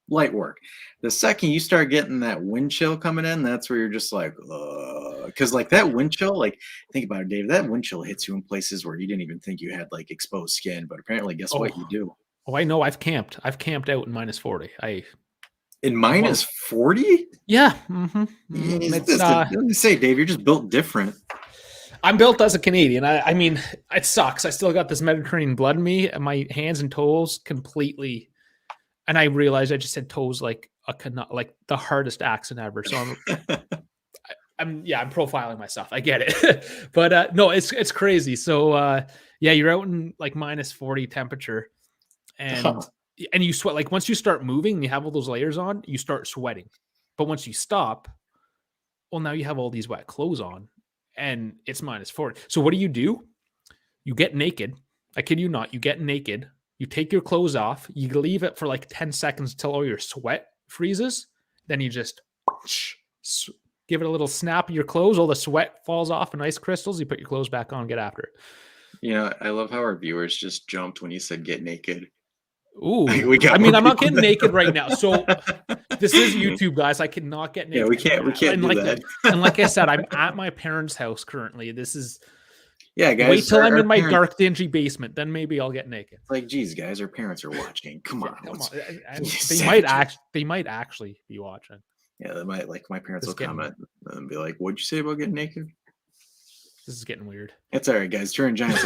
light work. The second you start getting that wind chill coming in, that's where you're just like, because like that wind chill, like think about it, Dave, that wind chill hits you in places where you didn't even think you had like exposed skin, but apparently, guess what, you do. Oh, I know. I've camped out in minus 40. In minus 40? Yeah. It's Let me say, Dave, you're just built different. I'm built as a Canadian. I mean, it sucks. I still got this Mediterranean blood in me, and my hands and toes completely. And I realized I just said toes like the hardest accent ever. So I'm profiling myself. I get it, but no, it's crazy. So yeah, you're out in like minus 40 temperature, and you sweat. Like once you start moving and you have all those layers on, you start sweating. But once you stop, well, now you have all these wet clothes on, and it's minus 40. So what do? You get naked. I kid you not. You get naked. You take your clothes off. You leave it for like 10 seconds till all your sweat freezes. Then you just give it a little snap of your clothes. All the sweat falls off in ice crystals. You put your clothes back on, get after it. I love how our viewers just jumped when you said get naked. Ooh, I mean, I'm not getting naked right now. So this is YouTube, guys. I cannot get naked. Yeah, we can't do that. And like I said, I'm at my parents' house currently. This is guys. Wait till I'm in my dark, dingy basement. Then maybe I'll get naked. Like, geez, guys, our parents are watching. Come on. And they might actually be watching. Yeah, they might. Like my parents will comment and be like, "What'd you say about getting naked?" This is getting weird. It's all right, guys. Turn Giants.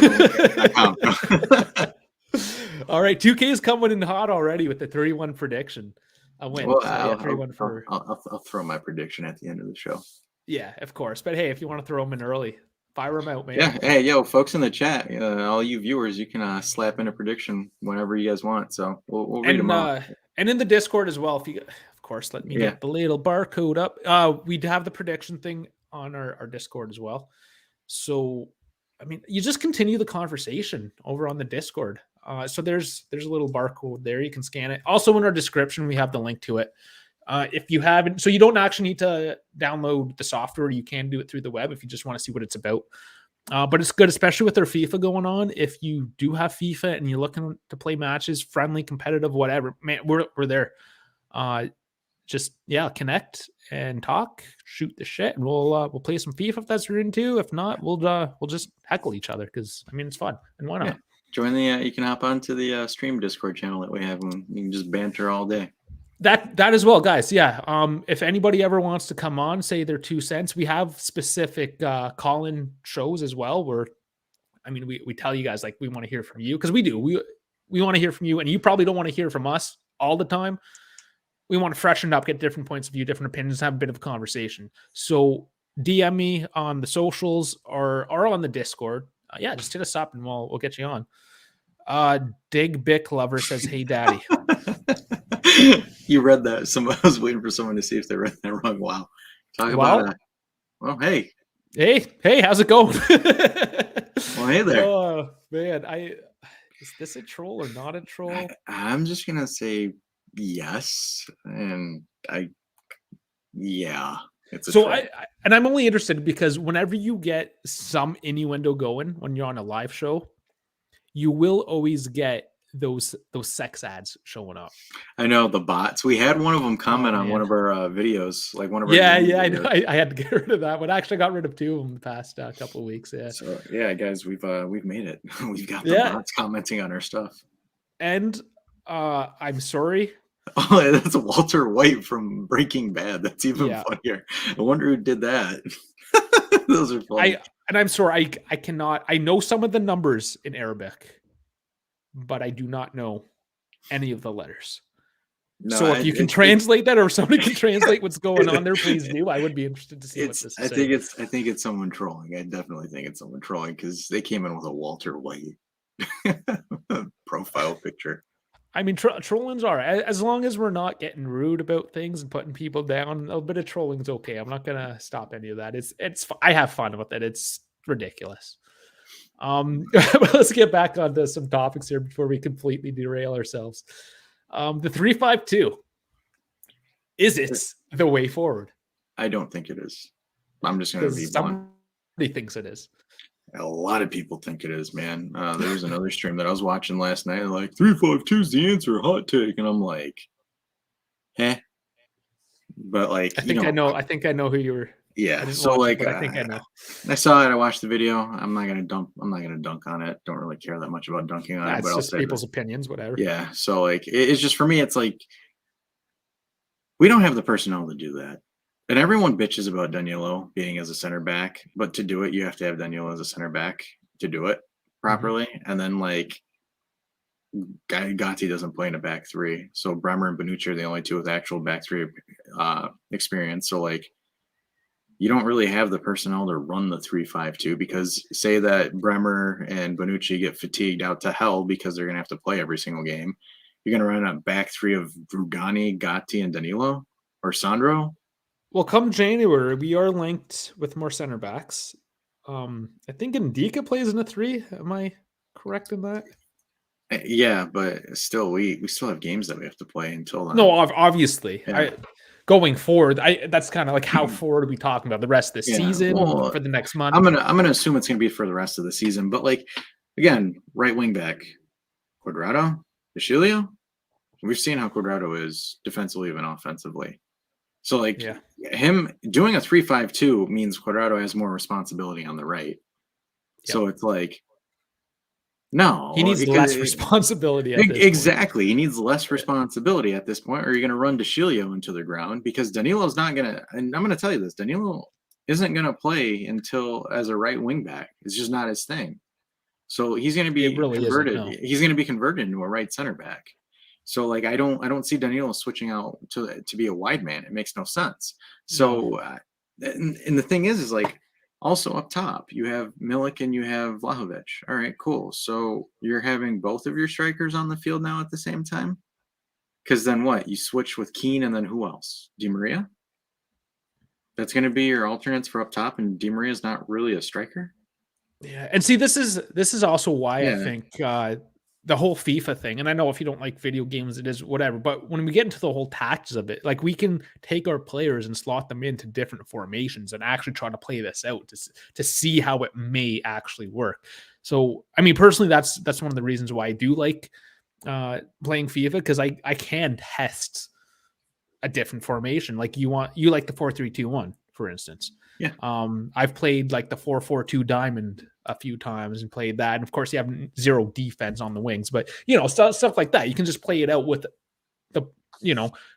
All right, 2K is coming in hot already with the 31 prediction. A win. Well, I'll throw my prediction at the end of the show. Yeah, of course. But hey, if you want to throw them in early, fire them out, man. Yeah. Hey, yo, folks in the chat, all you viewers, you can slap in a prediction whenever you guys want. So we'll read them out. And in the Discord as well. If you, of course, let me get the little barcode up. We have the prediction thing on our Discord as well. So, I mean, you just continue the conversation over on the Discord. So there's a little barcode there. You can scan it. Also in our description, we have the link to it. If you haven't, so you don't actually need to download the software. You can do it through the web if you just want to see what it's about. But it's good, especially with their FIFA going on. If you do have FIFA and you're looking to play matches, friendly, competitive, whatever, man, we're there. Just connect and talk, shoot the shit, and we'll play some FIFA if that's what you're into. If not, we'll just heckle each other because I mean it's fun and why not? Yeah. Join you can hop onto the stream Discord channel that we have, and you can just banter all day. That as well, guys. Yeah. If anybody ever wants to come on, say their 2 cents, we have specific call-in shows as well. Where, I mean, we tell you guys like we want to hear from you because we do. We want to hear from you, and you probably don't want to hear from us all the time. We want to freshen up, get different points of view, different opinions, have a bit of a conversation. So DM me on the socials or on the Discord. Just hit us up and we'll get you on. Dig Bick Lover says, "Hey, Daddy." You read that? I was waiting for someone to see if they read that wrong. Wow. Talk about that. Well, hey, how's it going? Well, hey there. Oh man, is this a troll or not a troll? I'm just gonna say yes, and it's a so troll. I'm only interested because whenever you get some innuendo going when you're on a live show, you will always get those sex ads showing up. I know the bots. We had one of them comment on one of our videos, like one of our videos. I know. I had to get rid of that one. I actually got rid of 2 of them the past couple of weeks. Yeah. So guys, we've made it. We've got the bots commenting on our stuff. And I'm sorry. Oh, that's Walter White from Breaking Bad. That's even funnier. I wonder who did that. Those are funny. I'm sorry. I cannot. I know some of the numbers in Arabic, but I do not know any of the letters. No, so if you can translate that, or if somebody can translate what's going on there, please do. I would be interested to see what this is. I think it's someone trolling. I definitely think it's someone trolling because they came in with a Walter White. Profile picture. I mean, trolling's all right. As long as we're not getting rude about things and putting people down, a little bit of trolling's okay. I'm not gonna stop any of that. I have fun with it. It's ridiculous. But let's get back onto some topics here before we completely derail ourselves. The 3-5-2. Is it the way forward? I don't think it is. I'm just going to be blunt. Somebody thinks it is. A lot of people think it is, man. There was another stream that I was watching last night, like 3-5-2 is the answer, hot take, and I'm like, but like, I think I know who you were. Yeah, so like, I think I know. I saw it. I watched the video. I'm not gonna dunk on it. Don't really care that much about dunking on it. But It's just people's opinions, whatever. Yeah. So like, it's just for me. It's like we don't have the personnel to do that. And everyone bitches about Danilo being as a center back, but to do it, you have to have Danilo as a center back to do it properly. Mm-hmm. And then like Gatti doesn't play in a back three, so Bremer and Bonucci are the only two with actual back three experience. So like, you don't really have the personnel to run the 3-5-2 because say that Bremer and Bonucci get fatigued out to hell because they're going to have to play every single game. You're going to run a back three of Rugani, Gatti, and Danilo or Sandro. Well, come January, we are linked with more center backs. I think Ndika plays in a 3. Am I correct in that? Yeah, but still, we still have games that we have to play until then. No, obviously. Yeah. Going forward, that's kind of like how forward are we talking about the rest of the season for the next month? I'm gonna assume it's gonna be for the rest of the season. But like again, right wing back, Cuadrado, Vigilio. We've seen how Cuadrado is defensively and offensively. So like him doing a 3-5-2 means Cuadrado has more responsibility on the right. Yep. So it's like no, he needs less responsibility. Exactly. He needs less responsibility at this point, or you're going to run DeShilio into the ground because Danilo's not going to, and I'm going to tell you this, Danilo isn't going to play until as a right wing back. It's just not his thing. So he's going to be converted. No. He's going to be converted into a right center back. So like, I don't see Danilo switching out to be a wide man. It makes no sense. So, and the thing is like, also up top, you have Milik and you have Vlahovic. All right, cool. So you're having both of your strikers on the field now at the same time? Because then what? You switch with Keane and then who else? Di Maria? That's going to be your alternates for up top, and Di Maria is not really a striker? Yeah, and see, this is also why I think the whole FIFA thing, and I know if you don't like video games, it is whatever, but when we get into the whole tactics of it, like we can take our players and slot them into different formations and actually try to play this out to see how it may actually work. So, I mean, personally, that's one of the reasons why I do like playing FIFA, because I can test a different formation. Like you like the 4-3-2-1, for instance. Yeah. I've played like the 4-4-2 diamond a few times and played that. And of course you have zero defense on the wings, but stuff like that. You can just play it out with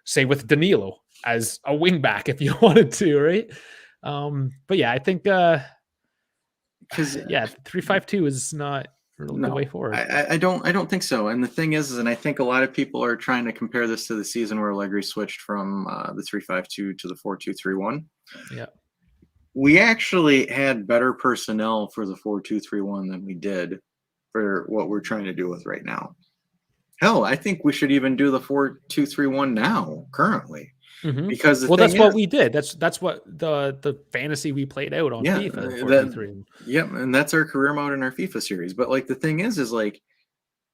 say with Danilo as a wing back if you wanted to, right? But yeah, I think because 3-5-2 is not the way forward. I don't think so. And the thing is, and I think a lot of people are trying to compare this to the season where Allegri switched from the 3-5-2 to the 4-2-3-1. Yeah. We actually had better personnel for the 4-2-3-1 than we did for what we're trying to do with right now. Hell, I think we should even do the 4-2-3-1 now, currently. Mm-hmm. Because that's what we did. That's what the fantasy we played out on FIFA. Yep, and that's our career mode in our FIFA series. But like the thing is like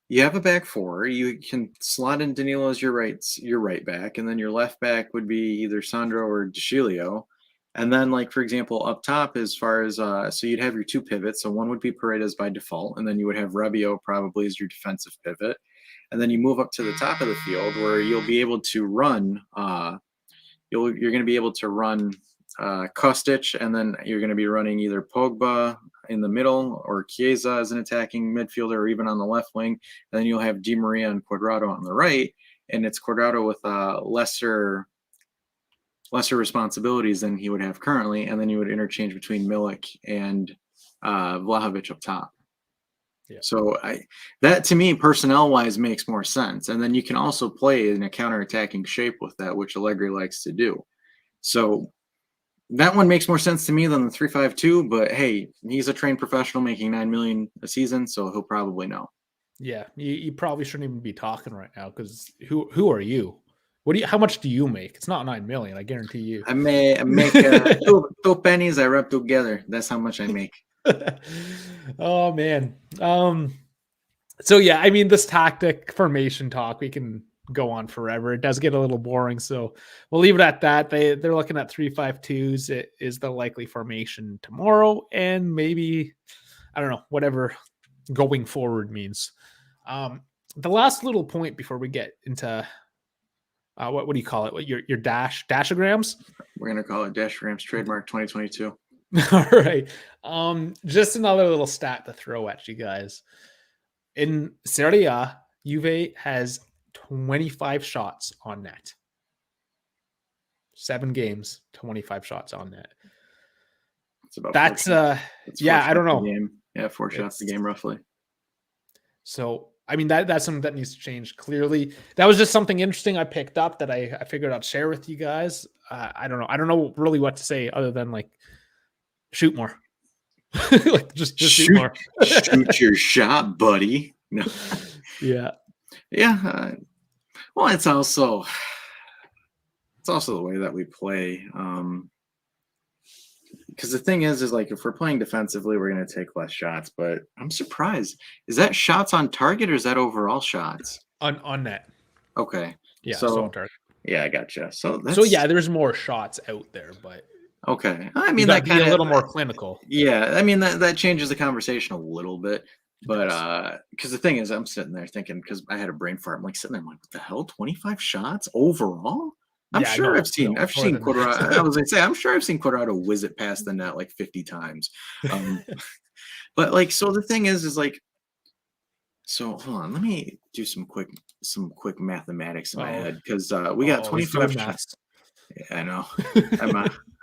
you have a back four. You can slot in Danilo as your right back, and then your left back would be either Sandro or DeShilio. And then, like, for example, up top, as far as so you'd have your two pivots. So one would be Paredes by default, and then you would have Rabiot probably as your defensive pivot. And then you move up to the top of the field where you'll be able to run. You're going to be able to run Kostic, and then you're going to be running either Pogba in the middle or Chiesa as an attacking midfielder, or even on the left wing. And then you'll have Di Maria and Cuadrado on the right, and it's Cuadrado with lesser responsibilities than he would have currently, and then you would interchange between Milik and Vlahovic up top. Yeah. So that to me, personnel-wise, makes more sense. And then you can also play in a counter-attacking shape with that, which Allegri likes to do. So That one makes more sense to me than the 3-5-2, but hey, he's a trained professional making $9 million a season, so he'll probably know. Yeah, you probably shouldn't even be talking right now because who are you? How much do you make? It's not 9 million, I guarantee you. I make two pennies I rub together. That's how much I make. Oh man. So yeah, I mean this tactic formation talk we can go on forever. It does get a little boring, so we'll leave it at that. They're looking at 3-5-2s. It is the likely formation tomorrow, and maybe I don't know whatever going forward means. The last little point before we get into what do you call it? What your dashagrams? We're gonna call it Dashrams trademark 2022. All right. Just another little stat to throw at you guys. In Serie A, Juve has 25 shots on net. 7 games, 25 shots on net. It's about that's yeah, I don't know. Game. Yeah, 4 shots a game roughly. So I mean that's something that needs to change clearly. That was just something interesting I picked up that I figured I'd share with you guys. I don't know. I don't know really what to say other than like shoot more. Like just shoot more. Shoot your shot, buddy. No. Yeah. Yeah. Well, it's also the way that we play. Because the thing is like if we're playing defensively, we're going to take less shots. But I'm surprised. Is that shots on target or is that overall shots? On net. Okay. Yeah. So on target. Yeah, I gotcha. So yeah, there's more shots out there, but okay. I mean that kind of a little more clinical. Yeah, I mean that changes the conversation a little bit. But because the thing is, I'm sitting there thinking because I had a brain fart. I'm like sitting there, I'm like, what the hell? 25 shots overall? I've seen Quadrado. I was gonna say, I'm sure I've seen Quadrado whiz it past the net like 50 times. But like, so the thing is like, so hold on, let me do some quick mathematics in my head because we got 25 shots. Yeah, I know.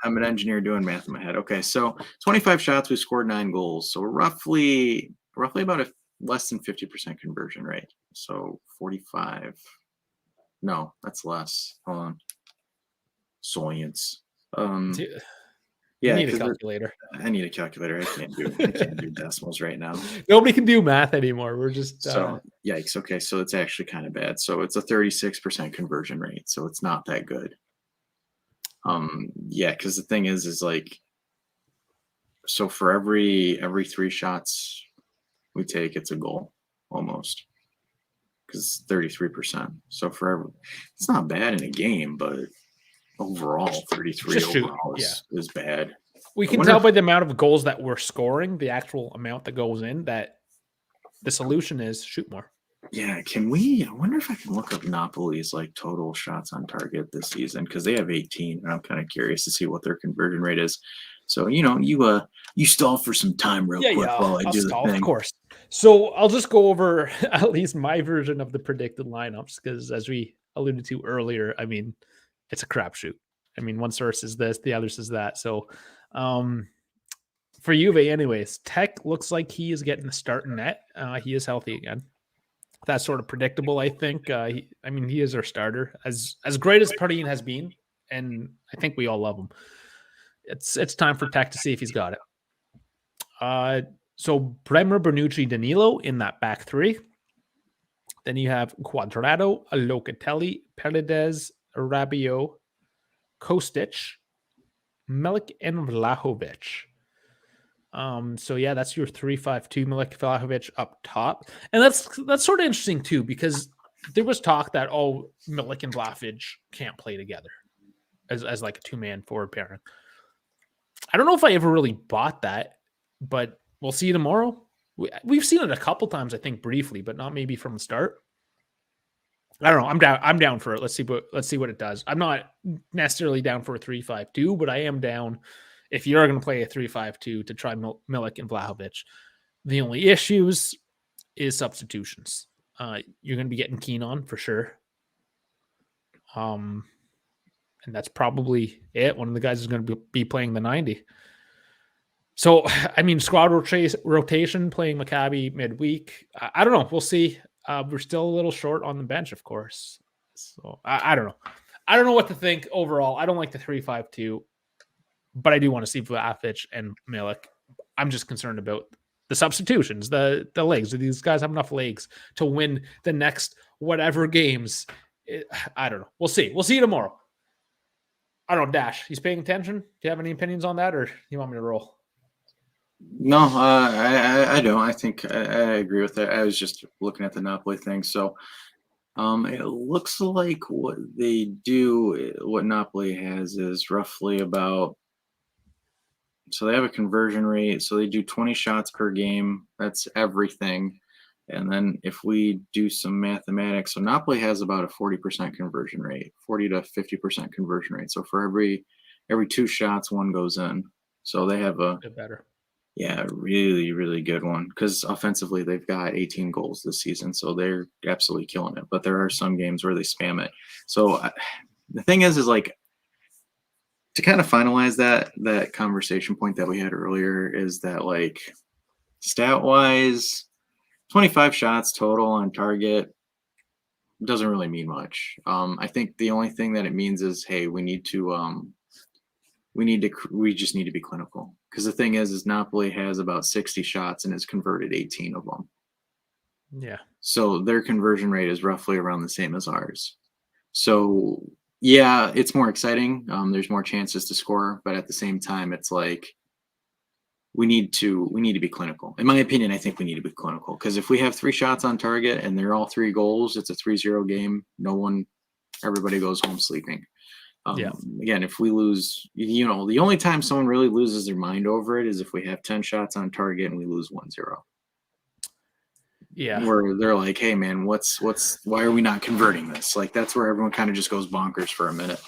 I'm an engineer doing math in my head. Okay, so 25 shots, we scored 9 goals. So roughly about a less than 50% conversion rate. So 45. No, that's less. Hold on. Science. You need a calculator. I need a calculator. I can't do decimals right now. Nobody can do math anymore. We're just so yikes. Okay, so it's actually kind of bad. So it's a 36% conversion rate. So it's not that good. Yeah, because the thing is like, so for every 3 shots we take, it's a goal almost. Because 33%. So it's not bad in a game, but overall, 33 overall is bad. We can tell by the amount of goals that we're scoring, the actual amount that goes in, that the solution is shoot more. Yeah, I wonder if I can look up Napoli's like total shots on target this season because they have 18, and I'm kind of curious to see what their conversion rate is. So you stall for some time real quick while I do the thing. Of course. So I'll just go over at least my version of the predicted lineups because as we alluded to earlier, I mean, it's a crapshoot. I mean, one source is this, the other says that. So for Juve anyways, Tech looks like he is getting the start in net. He is healthy again. That's sort of predictable, I think. He is our starter. As great as Pardine has been, and I think we all love him. It's time for Tech to see if he's got it. So Bremer, Bernucci, Danilo in that back 3. Then you have Quadrado, Locatelli, Paredes, Rabiot, Kostic, Milik, and Vlahovic. So yeah, that's your 3-5-2. Milik, Vlahovic up top, and that's sort of interesting too because there was talk that Milik and Vlahovic can't play together as like a 2-man forward pairing. I don't know if I ever really bought that, but we'll see tomorrow. We've seen it a couple times, I think, briefly, but not maybe from the start. I don't know. I'm down for it. Let's see what it does. I'm not necessarily down for a 3-5-2, but I am down if you're going to play a 3-5-2 to try Milik and Vlahovic. The only issues is substitutions. You're going to be getting Keen on for sure. And that's probably it. One of the guys is going to be playing the 90. So, I mean, squad rotation, playing Maccabi midweek. I don't know. We'll see. We're still a little short on the bench, of course. So, I don't know. I don't know what to think overall. I don't like the 3-5-2. but I do want to see Vlahovic and Milik. I'm just concerned about the substitutions, the legs. Do these guys have enough legs to win the next whatever games? I don't know. We'll see. We'll see tomorrow. I don't know, Dash. He's paying attention. Do you have any opinions on that, or you want me to roll? No, I don't. I think I agree with that. I was just looking at the Napoli thing. So it looks like what they do, what Napoli has is roughly about, so they have a conversion rate. So they do 20 shots per game. That's everything. And then if we do some mathematics, so Napoli has about a 40% conversion rate, 40 to 50% conversion rate. So for every 2 shots, 1 goes in. So they have a bit better. Yeah, really, really good one. Because offensively, they've got 18 goals this season, so they're absolutely killing it. But there are some games where they spam it. So the thing is like, to kind of finalize that conversation point that we had earlier is that, like, stat wise, 25 shots total on target doesn't really mean much. I think the only thing that it means is, hey, we just need to be clinical. Because the thing is Napoli has about 60 shots and has converted 18 of them. Yeah. So their conversion rate is roughly around the same as ours. So yeah, it's more exciting. There's more chances to score, but at the same time, it's like we need to be clinical. In my opinion, I think we need to be clinical, because if we have 3 shots on target and they're all 3 goals, it's a 3-0 game. Everybody goes home sleeping. Again, if we lose, the only time someone really loses their mind over it is if we have 10 shots on target and we lose 1-0. Yeah. Where they're like, hey man, why are we not converting this? Like, that's where everyone kind of just goes bonkers for a minute.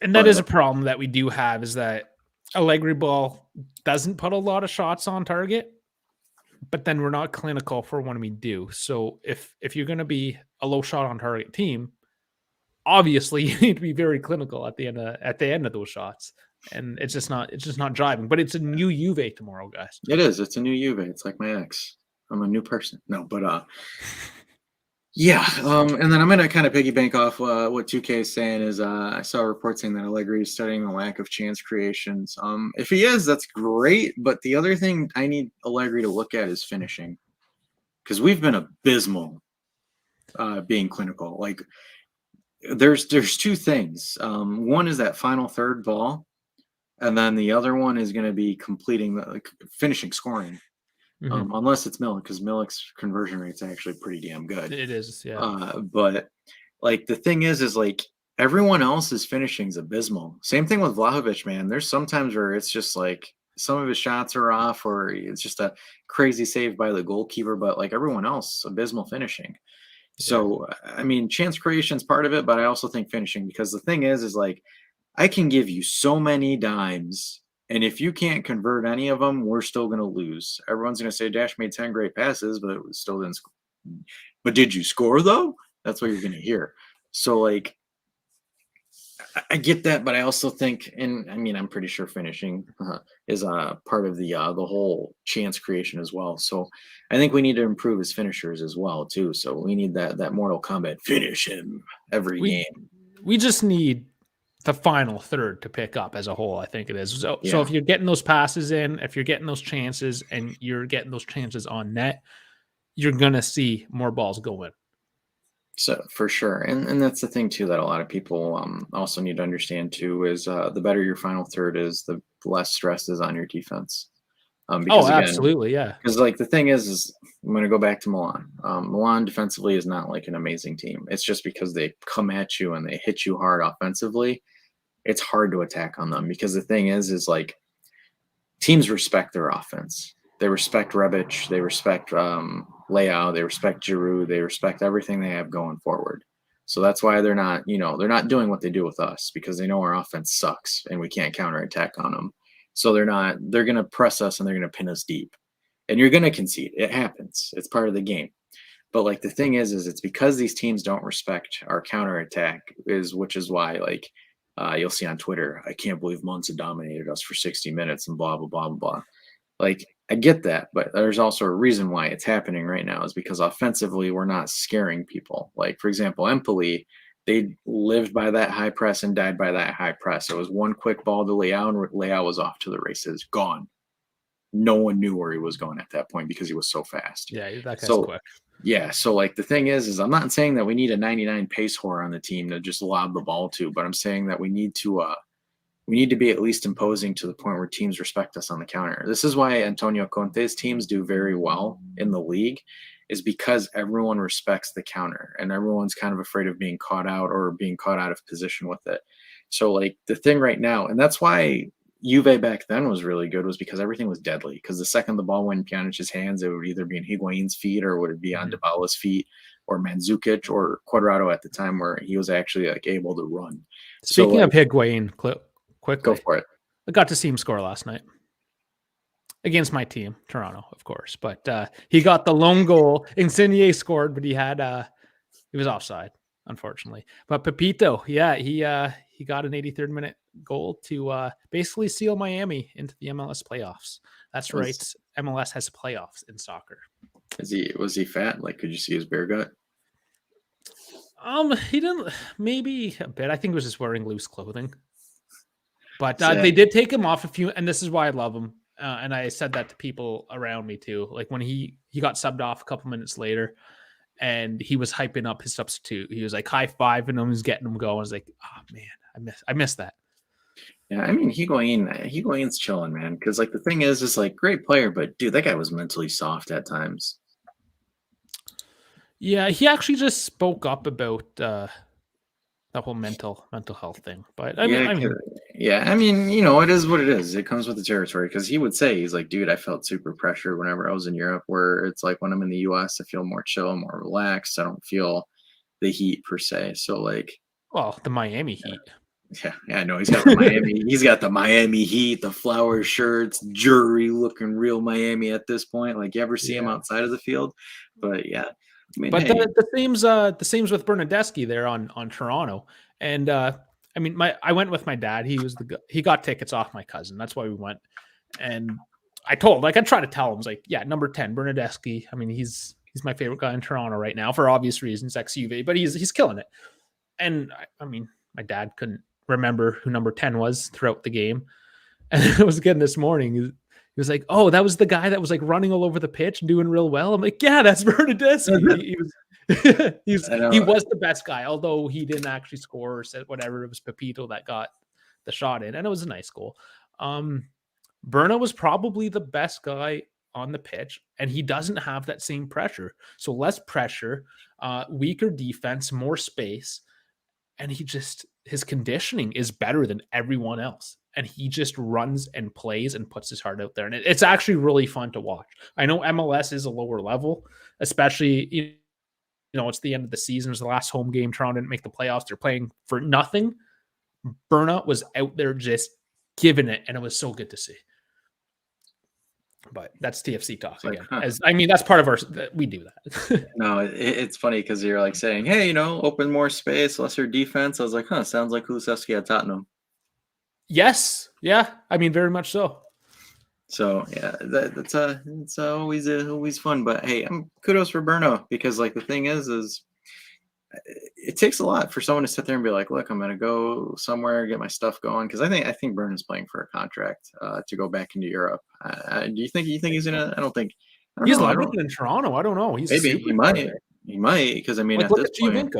And that is a problem that we do have, is that Allegri ball doesn't put a lot of shots on target, but then we're not clinical for when we do. So if you're going to be a low shot on target team, obviously you need to be very clinical at the end of those shots, and it's just not driving. But it's a new Juve tomorrow, guys. It is. It's a new Juve. It's like my ex. I'm a new person. No, but yeah. And then I'm gonna kind of piggyback off what 2K is saying. Is I saw a report saying that Allegri is studying the lack of chance creations. If he is, that's great. But the other thing I need Allegri to look at is finishing, because we've been abysmal being clinical. Like, there's 2 things. One is that final third ball, and then the other one is going to be completing finishing scoring. Unless it's Milik, because Milik's conversion rate's actually pretty damn good. It is, yeah. But like, the thing is like, everyone else's finishing is abysmal. Same thing with Vlahovic, man. There's sometimes where it's just like some of his shots are off, or it's just a crazy save by the goalkeeper, but like everyone else, abysmal finishing. So, I mean, chance creation is part of it, but I also think finishing, because the thing is like, I can give you so many dimes, and if you can't convert any of them, we're still going to lose. Everyone's going to say Dash made 10 great passes, but it still didn't score. But did you score, though? That's what you're going to hear. So, like, I get that, but I also think, and I mean, I'm pretty sure finishing is part of the whole chance creation as well. So I think we need to improve as finishers as well too. So we need that Mortal Kombat finish him every game. We just need the final third to pick up as a whole, I think it is. So if you're getting those passes in, if you're getting those chances, and you're getting those chances on net, you're gonna see more balls go in. So for sure, and that's the thing too that a lot of people also need to understand too, is the better your final third is, the less stress is on your defense. Because absolutely, yeah. Because like, the thing is I'm going to go back to Milan. Milan defensively is not like an amazing team. It's just because they come at you and they hit you hard offensively, it's hard to attack on them. Because the thing is like, teams respect their offense. They respect Rebic. They respect Leao. They respect Giroud. They respect everything they have going forward. So that's why they're not doing what they do with us, because they know our offense sucks and we can't counterattack on them. So they're going to press us and they're going to pin us deep. And you're going to concede. It happens. It's part of the game. But like, the thing is it's because these teams don't respect our counterattack, which is why, like, you'll see on Twitter, I can't believe Monza dominated us for 60 minutes and blah, blah, blah, blah, blah. Like, I get that, but there's also a reason why it's happening right now, is because offensively we're not scaring people. Like, for example, Empoli, they lived by that high press and died by that high press. It was one quick ball to Leao, and Leao was off to the races, gone. No one knew where he was going at that point because he was so fast. Yeah, that guy's So quick. yeah, so like the thing is I'm not saying that we need a 99 pace whore on the team to just lob the ball to, but I'm saying that we need to be at least imposing to the point where teams respect us on the counter. This is why Antonio Conte's teams do very well in the league, is because everyone respects the counter and everyone's kind of afraid of being caught out or being caught out of position with it. So like the thing right now, and that's why Juve back then was really good, was because everything was deadly. Because the second the ball went in Pjanic's hands, it would either be in Higuain's feet or would it be on Dybala's feet or Mandzukic or Cuadrado at the time, where he was actually like able to run. Speaking So of Higuain, quickly, go for it. I got to see him score last night against my team, Toronto, of course. But he got the lone goal. Insigne scored, but he was offside, unfortunately. But Pepito, yeah, he got an 83rd minute goal to basically seal Miami into the MLS playoffs. That's right. MLS has playoffs in soccer. Was he fat? Like, could you see his bear gut? He didn't. Maybe a bit. I think he was just wearing loose clothing. But Sad. they did take him off a few, and this is why I love him. And I said that to people around me too. Like when he got subbed off a couple minutes later, and he was hyping up his substitute. He was like high-fiving him, he was getting him going. I was like, oh man, I miss that. Yeah, I mean Higuain's chilling, man. Because like the thing is like great player, but dude, that guy was mentally soft at times. Yeah, he actually just spoke up about the whole mental health thing. But I mean, you know, it is what it is. It comes with the territory. Because he would say, he's like, dude, I felt super pressured whenever I was in Europe. Where it's like when I'm in the U.S., I feel more chill, more relaxed. I don't feel the heat per se. So like, well, the Miami Heat. Yeah, I know he's got the Miami. He's got the Miami Heat, the flower shirts, jury looking real Miami at this point. Like you ever see him outside of the field? But yeah, I mean, but hey. the same's with Bernadeschi there on Toronto, and I mean, I went with my dad. He got tickets off my cousin. That's why we went, and I tried to tell him, I was like, yeah, number 10, Bernadeschi. I mean, he's my favorite guy in Toronto right now for obvious reasons, ex-Juve, but he's killing it. And I mean, my dad couldn't remember who number 10 was throughout the game. And it was again this morning. He was like, oh, that was the guy that was like running all over the pitch and doing real well. I'm like, yeah, that's Bernadeschi. He was the best guy, although he didn't actually score or said whatever. It was Pepito that got the shot in, and it was a nice goal. Berna was probably the best guy on the pitch, and he doesn't have that same pressure. So less pressure, weaker defense, more space, and his conditioning is better than everyone else. And he just runs and plays and puts his heart out there. And it's actually really fun to watch. I know MLS is a lower level, especially, you know, it's the end of the season. It was the last home game. Toronto didn't make the playoffs. They're playing for nothing. Berna was out there just giving it, and it was so good to see. But that's TFC talk again. That's part of we do that. No, it's funny because you're like saying, hey, you know, open more space, lesser defense. I was like, sounds like Kulusevski at Tottenham. Yes. Yeah. I mean, very much so. So yeah, it's always fun. But hey, kudos for Berna, because like the thing is it takes a lot for someone to sit there and be like, look, I'm gonna go somewhere, get my stuff going. Because I think Berna's playing for a contract to go back into Europe. Do you think he's gonna? I don't think he's living in Toronto. I don't know. He might, because I mean, like, at this point,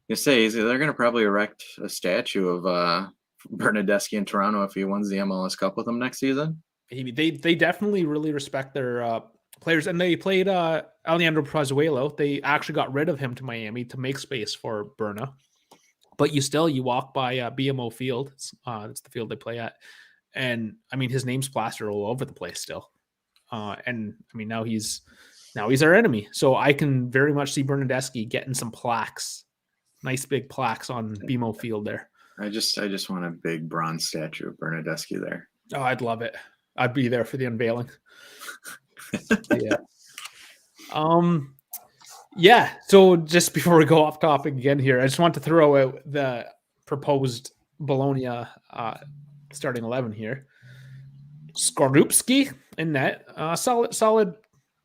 you say they're gonna probably erect a statue of Bernadeschi in Toronto if he wins the MLS Cup with them next season. They definitely really respect their players, and they played Alejandro Pozuelo. They actually got rid of him to Miami to make space for Berna. But you walk by BMO Field. It's the field they play at, and I mean his name's plastered all over the place still. And I mean now he's our enemy. So I can very much see Bernadeschi getting some plaques, nice big plaques on BMO Field there. I just want a big bronze statue of Bernadeschi there. Oh, I'd love it. I'd be there for the unveiling. Yeah. Yeah. So just before we go off topic again here, I just want to throw out the proposed Bologna starting 11 here. Skorupski in net, solid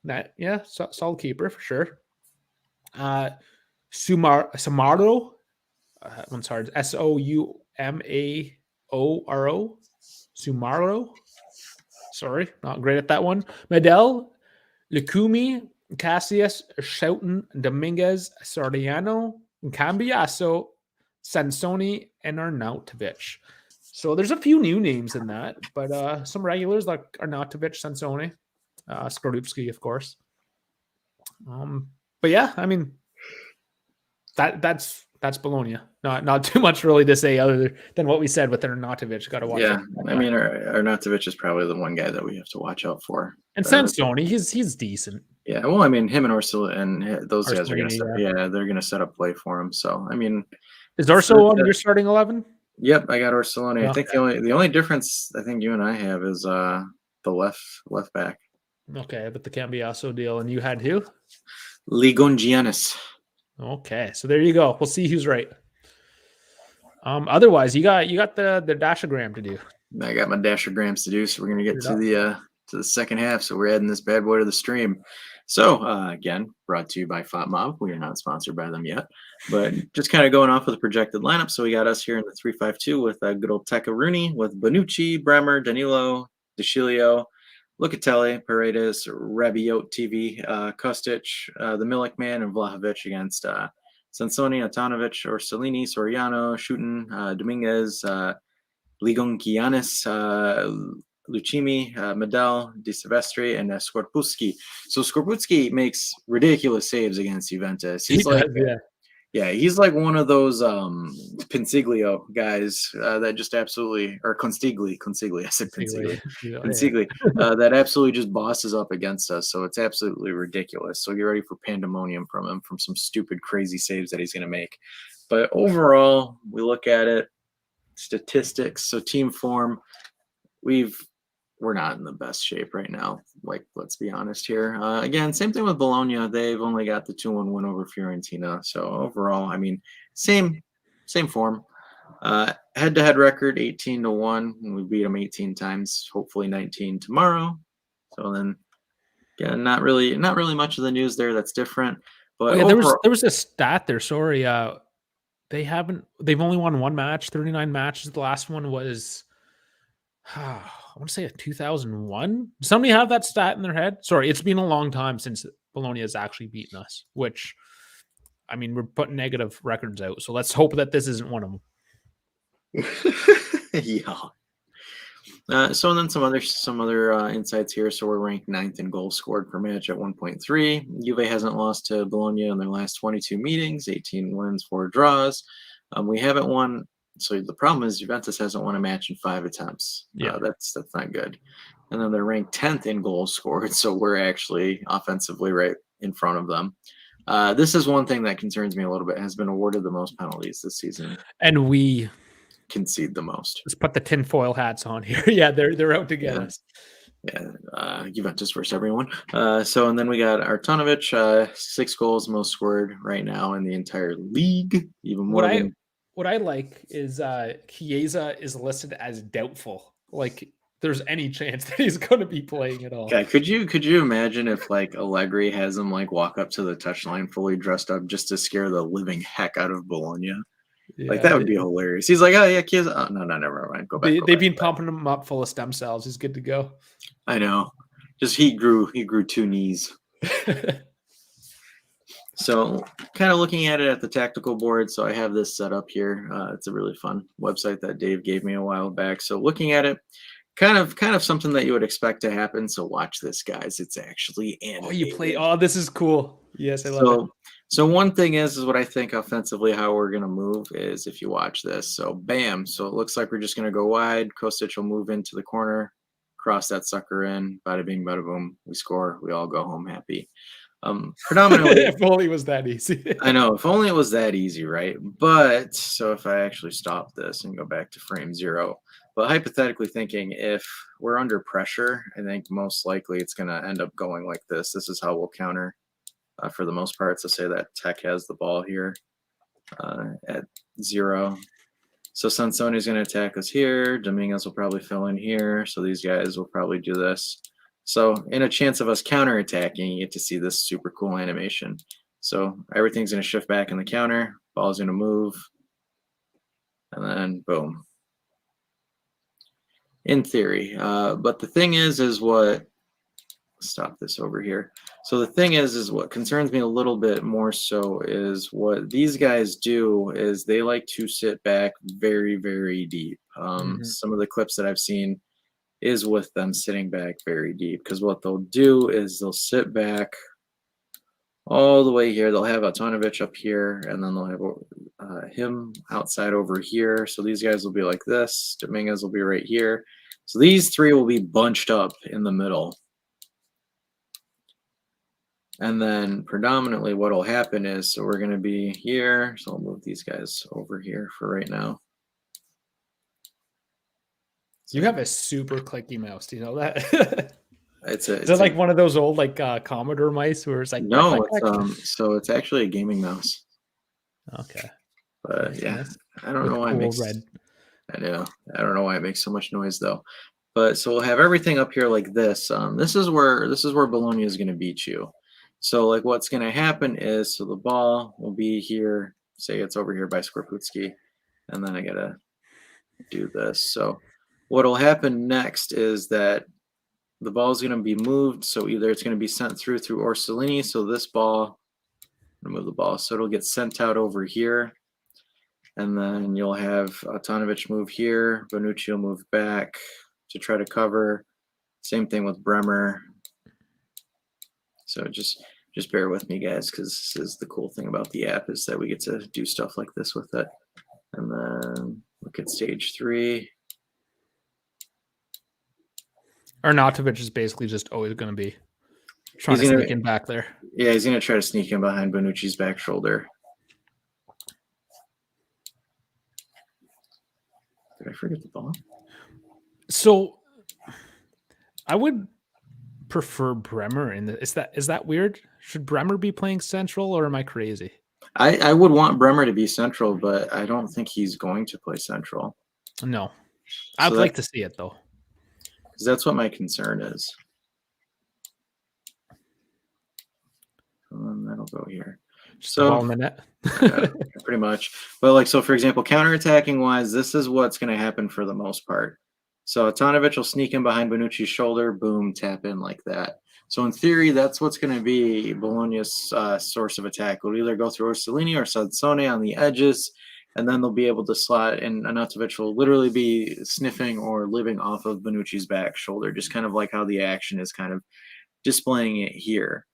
net. Yeah. Solid keeper for sure. Samaro That one's hard. Soumaro. Sumaro. Sorry, not great at that one. Medel, Lukumi, Cassius, Schouten, Dominguez, Soriano, Cambiaso, Sansoni, and Arnautovic. So there's a few new names in that, but some regulars like Arnautovic, Sansoni, Skorupski, of course. But yeah, I mean, that's Bologna. Not too much really to say other than what we said with Arnautovic. Got to watch. Yeah, I mean, Arnautovic is probably the one guy that we have to watch out for. And Sansoni, he's decent. Yeah, well, I mean, him and Ursula and those guys are going to set. Yeah. Yeah, they're going to set up play for him. So, I mean, is Urso on your starting 11? Yep, I got Orsoloni. Okay. I think the only difference I think you and I have is the left back. Okay, but the Cambiaso deal, and you had who? Ligongiannis. Okay, so there you go. We'll see who's right. Otherwise, you got the dashogram to do. I got my dashergrams to do, so we're gonna get to the second half. So we're adding this bad boy to the stream. So again, brought to you by FOTMob. We are not sponsored by them yet, but just kind of going off with the projected lineup. So we got us here in the 3-5-2 with good old Tecca Rooney, with Bonucci, Bremer, Danilo, DeCilio, Locatelli, Paredes, Rabiot, TV, Kostic, the Milik man, and Vlahovic against Sansoni, Antanovic, Orsolini, Soriano, Schouten, Dominguez, Ligongiannis, Lucchini, Medel, Di Silvestri, and Skorupski. So Skorupski makes ridiculous saves against Juventus. He's he's like one of those Consiglio guys that just absolutely, or Consigli, I said Consigli, Consigli, that absolutely just bosses up against us. So it's absolutely ridiculous. So get ready for pandemonium from him, from some stupid, crazy saves that he's going to make. But overall, we look at it, statistics, so team form, we're not in the best shape right now. Like, let's be honest here. Again, same thing with Bologna. They've only got the 2-1 win over Fiorentina. So overall, I mean, same form. Head-to-head record 18-1. We beat them 18 times. Hopefully 19 tomorrow. So then, yeah, not really much of the news there that's different. But overall, there was a stat there. Sorry, they've only won one match, 39 matches. The last one was, I want to say a 2001. Does somebody have that stat in their head? Sorry, it's been a long time since Bologna has actually beaten us, which, I mean, we're putting negative records out. So let's hope that this isn't one of them. Yeah. So then some other insights here. So we're ranked 9th in goals scored per match at 1.3. Juve hasn't lost to Bologna in their last 22 meetings, 18 wins, 4 draws. We haven't won. So the problem is Juventus hasn't won a match in 5 attempts. Yeah, that's not good. And then they're ranked 10th in goals scored. So we're actually offensively right in front of them. This is one thing that concerns me a little bit. Has been awarded the most penalties this season, and we concede the most. Let's put the tinfoil hats on here. Yeah, they're out to get us. Yeah, Juventus versus everyone. So and then we got Artanovic, 6 goals, most scored right now in the entire league. Even more. What I like is Chiesa is listed as doubtful. Like there's any chance that he's going to be playing at all. Yeah, could you imagine if like Allegri has him like walk up to the touchline fully dressed up just to scare the living heck out of Bologna? Yeah, like that would be hilarious. He's like, oh yeah, Chiesa. Oh, no, never mind. Go back. They've been pumping him up full of stem cells. He's good to go. I know. Just he grew 2 knees. So kind of looking at it at the tactical board. So I have this set up here. It's a really fun website that Dave gave me a while back. So looking at it, kind of something that you would expect to happen. So watch this, guys. It's actually animated. Oh, you play. Oh, this is cool. Yes, I love it. So one thing is what I think offensively how we're going to move is if you watch this. So bam. So it looks like we're just going to go wide. Kostic will move into the corner, cross that sucker in. Bada bing, bada boom. We score. We all go home happy. Predominantly, if only it was that easy. I know, if only it was that easy, right? But so if I actually stop this and go back to frame 0, but hypothetically thinking, if we're under pressure, I think most likely it's going to end up going like this. This is how we'll counter for the most part. So say that Tech has the ball here at 0. So Sansoni is going to attack us here. Dominguez will probably fill in here. So these guys will probably do this. So in a chance of us counterattacking, you get to see this super cool animation. So everything's going to shift back in the counter. Ball's going to move. and then boom. In theory, but the thing is what, stop this over here. So the thing is what concerns me a little bit more so is what these guys do is they like to sit back very, very deep. Some of the clips that I've seen is with them sitting back very deep, because what they'll do is they'll sit back all the way here. They'll have Antonovich up here, and then they'll have him outside over here. So these guys will be like this. Dominguez will be right here. So these three will be bunched up in the middle. And then predominantly what will happen is, so we're going to be here. So I'll move these guys over here for right now. You have a super clicky mouse. Do you know that? Is it like one of those old like Commodore mice where it's like no, click, click, click? so it's actually a gaming mouse. Okay. But That's yeah, nice. I don't With know why cool it makes red. I know. I don't know why it makes so much noise though. But so we'll have everything up here like this. This is where Bologna is going to beat you. So like what's going to happen is, so the ball will be here. Say it's over here by Skorputski, and then I gotta do this. So what'll happen next is that the ball is going to be moved. So either it's going to be sent through Orsolini. So this ball, I'm gonna move the ball, so it'll get sent out over here. And then you'll have Antonovich move here. Bonucci will move back to try to cover. Same thing with Bremer. So just bear with me, guys, because this is the cool thing about the app, is that we get to do stuff like this with it. And then look at stage 3. Arnautovic is basically just always going to be trying to sneak in back there. Yeah, he's going to try to sneak in behind Bonucci's back shoulder. Did I forget the ball? So I would prefer Bremer in the, is that weird? Should Bremer be playing central, or am I crazy? I would want Bremer to be central, but I don't think he's going to play central. No. I'd like to see it though. Because that's what my concern is. And that'll go here. So ball in the net. Yeah, pretty much. But like, so for example, counterattacking wise, this is what's going to happen for the most part. So Antonovich will sneak in behind Bonucci's shoulder, boom, tap in like that. So in theory, that's what's going to be Bologna's source of attack. It'll either go through Orsolini or Sansone on the edges, and then they'll be able to slot, and Anatovic will literally be sniffing or living off of Bonucci's back shoulder, just kind of like how the action is kind of displaying it here.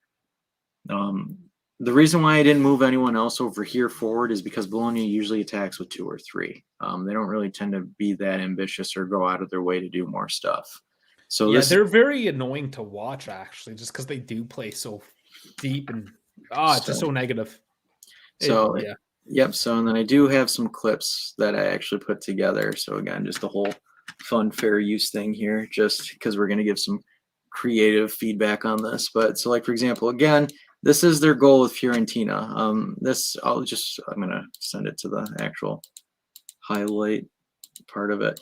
The reason why I didn't move anyone else over here forward is because Bologna usually attacks with 2 or 3. They don't really tend to be that ambitious or go out of their way to do more stuff. So yeah, they're very annoying to watch, actually, just because they do play so deep and it's just so negative. So yeah. Yep. So and then I do have some clips that I actually put together. So again, just a whole fun fair use thing here, just because we're going to give some creative feedback on this. But so like, for example, again, this is their goal with Fiorentina. I'm going to send it to the actual highlight part of it.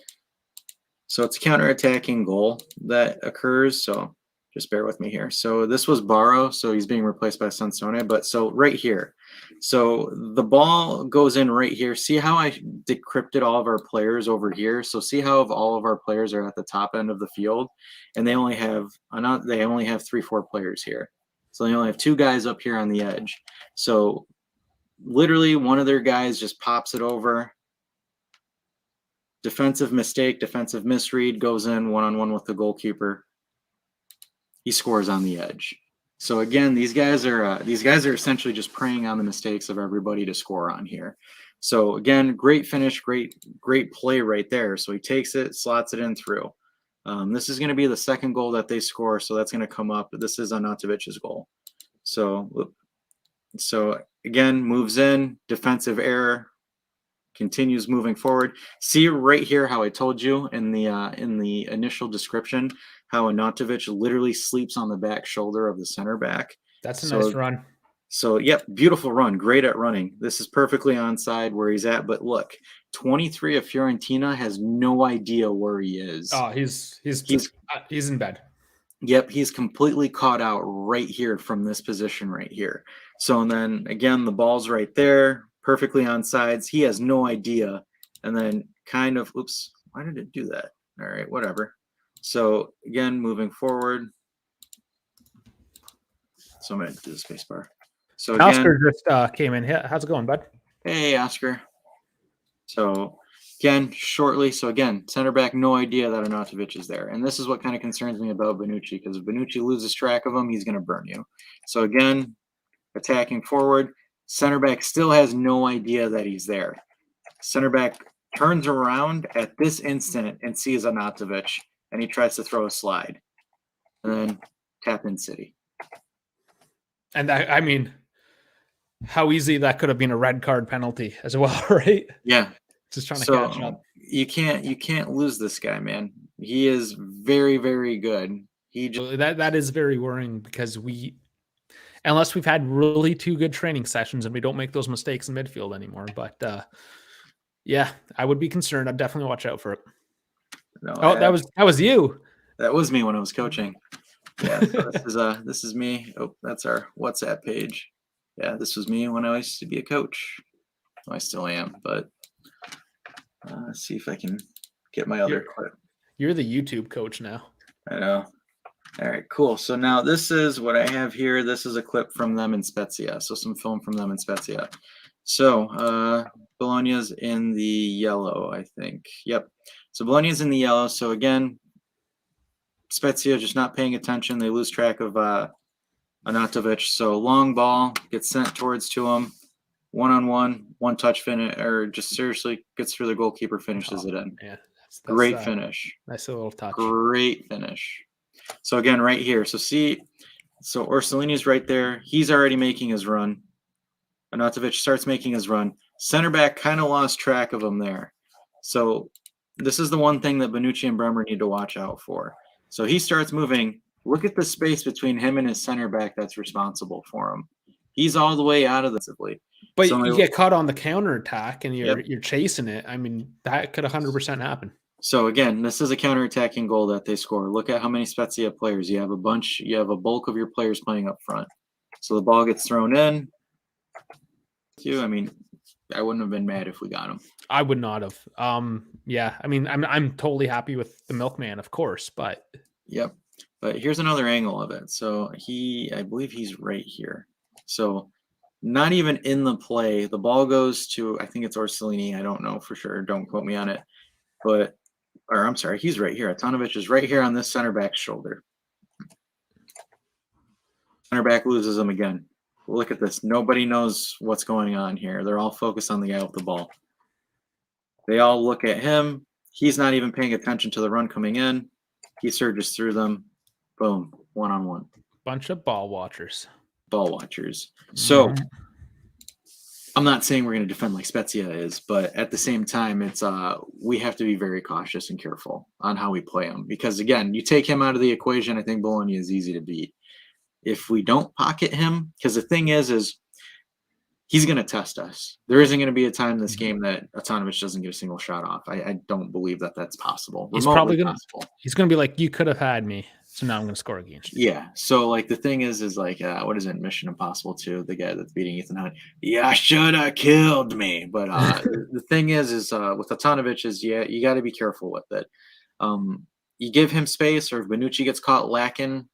So it's a counterattacking goal that occurs. So just bear with me here. So this was Barrow. So he's being replaced by Sansone. But so right here. So the ball goes in right here. See how I decrypted all of our players over here? So see how all of our players are at the top end of the field, and they only have 3-4 players here. So they only have 2 guys up here on the edge. So literally one of their guys just pops it over. Defensive mistake, defensive misread, goes in one-on-one with the goalkeeper. He scores on the edge. So again, these guys are essentially just preying on the mistakes of everybody to score on here. So again, great finish, great play right there. So he takes it, slots it in through. This is going to be the second goal that they score, so that's going to come up. This is Anatovich's goal. So again, moves in, defensive error, continues moving forward. See right here how I told you in the initial description how Anatovic literally sleeps on the back shoulder of the center back. That's a nice run. So, yep, beautiful run. Great at running. This is perfectly onside where he's at. But look, 23 of Fiorentina has no idea where he is. Oh, he's in bed. Yep, he's completely caught out right here from this position right here. So, and then again, the ball's right there, perfectly on sides. He has no idea and then kind of, oops, why did it do that? All right, whatever. So again, moving forward. So I'm going to do the space bar. So again, Oscar just came in. How's it going, bud? hey, Oscar. So again, shortly. So again, center back, no idea that Arnautovic is there. And this is what kind of concerns me about Bonucci, because if Bonucci loses track of him, he's going to burn you. So again, attacking forward, center back still has no idea that he's there. Center back turns around at this instant and sees Arnautovic, and he tries to throw a slide. And then tap in City. And I mean, how easy that could have been a red card penalty as well, right? Yeah. Just trying to catch up. You can't lose this guy, man. He is very, very good. That is very worrying, because unless we've had really 2 good training sessions and we don't make those mistakes in midfield anymore. But yeah, I would be concerned. I'd definitely watch out for it. No, that was you. That was me when I was coaching. Yeah, so this is me. Oh, that's our WhatsApp page. Yeah, this was me when I used to be a coach. I still am, but let's see if I can get my other clip. You're the YouTube coach now. I know. All right, cool. So now this is what I have here. This is a clip from them in Spezia. So some film from them in Spezia. So Bologna's in the yellow, I think. Yep. So Bologna's in the yellow. So again, Spezia just not paying attention. They lose track of Arnautovic. So long ball gets sent towards to him. 1-on-1, one touch finish, or just seriously gets through the goalkeeper, finishes it in. Yeah, that's great finish. Nice little touch. Great finish. So again, right here. So see, so Orsolini's right there. He's already making his run. Arnautovic starts making his run. Center back kind of lost track of him there. So this is the one thing that Bonucci and Bremer need to watch out for. So he starts moving. Look at the space between him and his center back that's responsible for him. He's all the way out of this. But you get caught on the counterattack and you're chasing it. I mean, that could 100% happen. So again, this is a counterattacking goal that they score. Look at how many Spezia players. You have a bunch. You have a bulk of your players playing up front. So the ball gets thrown in. I mean, I wouldn't have been mad if we got him. I would not have. Yeah, I mean, I'm totally happy with the milkman, of course, but yep. But here's another angle of it. So I believe he's right here. So not even in the play. The ball goes to, I think it's Orsolini. I don't know for sure. Don't quote me on it. But, or I'm sorry, he's right here. Arnautovic is right here on this center back's shoulder. Center back loses him again. Look at this. Nobody knows what's going on here. They're all focused on the guy with the ball. They all look at him. He's not even paying attention to the run coming in. He surges through them. Boom. 1-on-1. Bunch of ball watchers. Ball watchers. So I'm not saying we're going to defend like Spezia is, but at the same time, it's we have to be very cautious and careful on how we play him. Because again, you take him out of the equation, I think Bologna is easy to beat. If we don't pocket him, because the thing is he's going to test us. There isn't going to be a time in this game that Arnautovic doesn't get a single shot off. I don't believe that that's possible. He's probably going to. He's going to be like, you could have had me, so now I'm going to score against you. Yeah. So like the thing is like what is it? Mission Impossible 2, the guy that's beating Ethan Hunt. Yeah, should have killed me. But the thing is with Arnautovic is you got to be careful with it. You give him space, or if Bonucci gets caught lacking,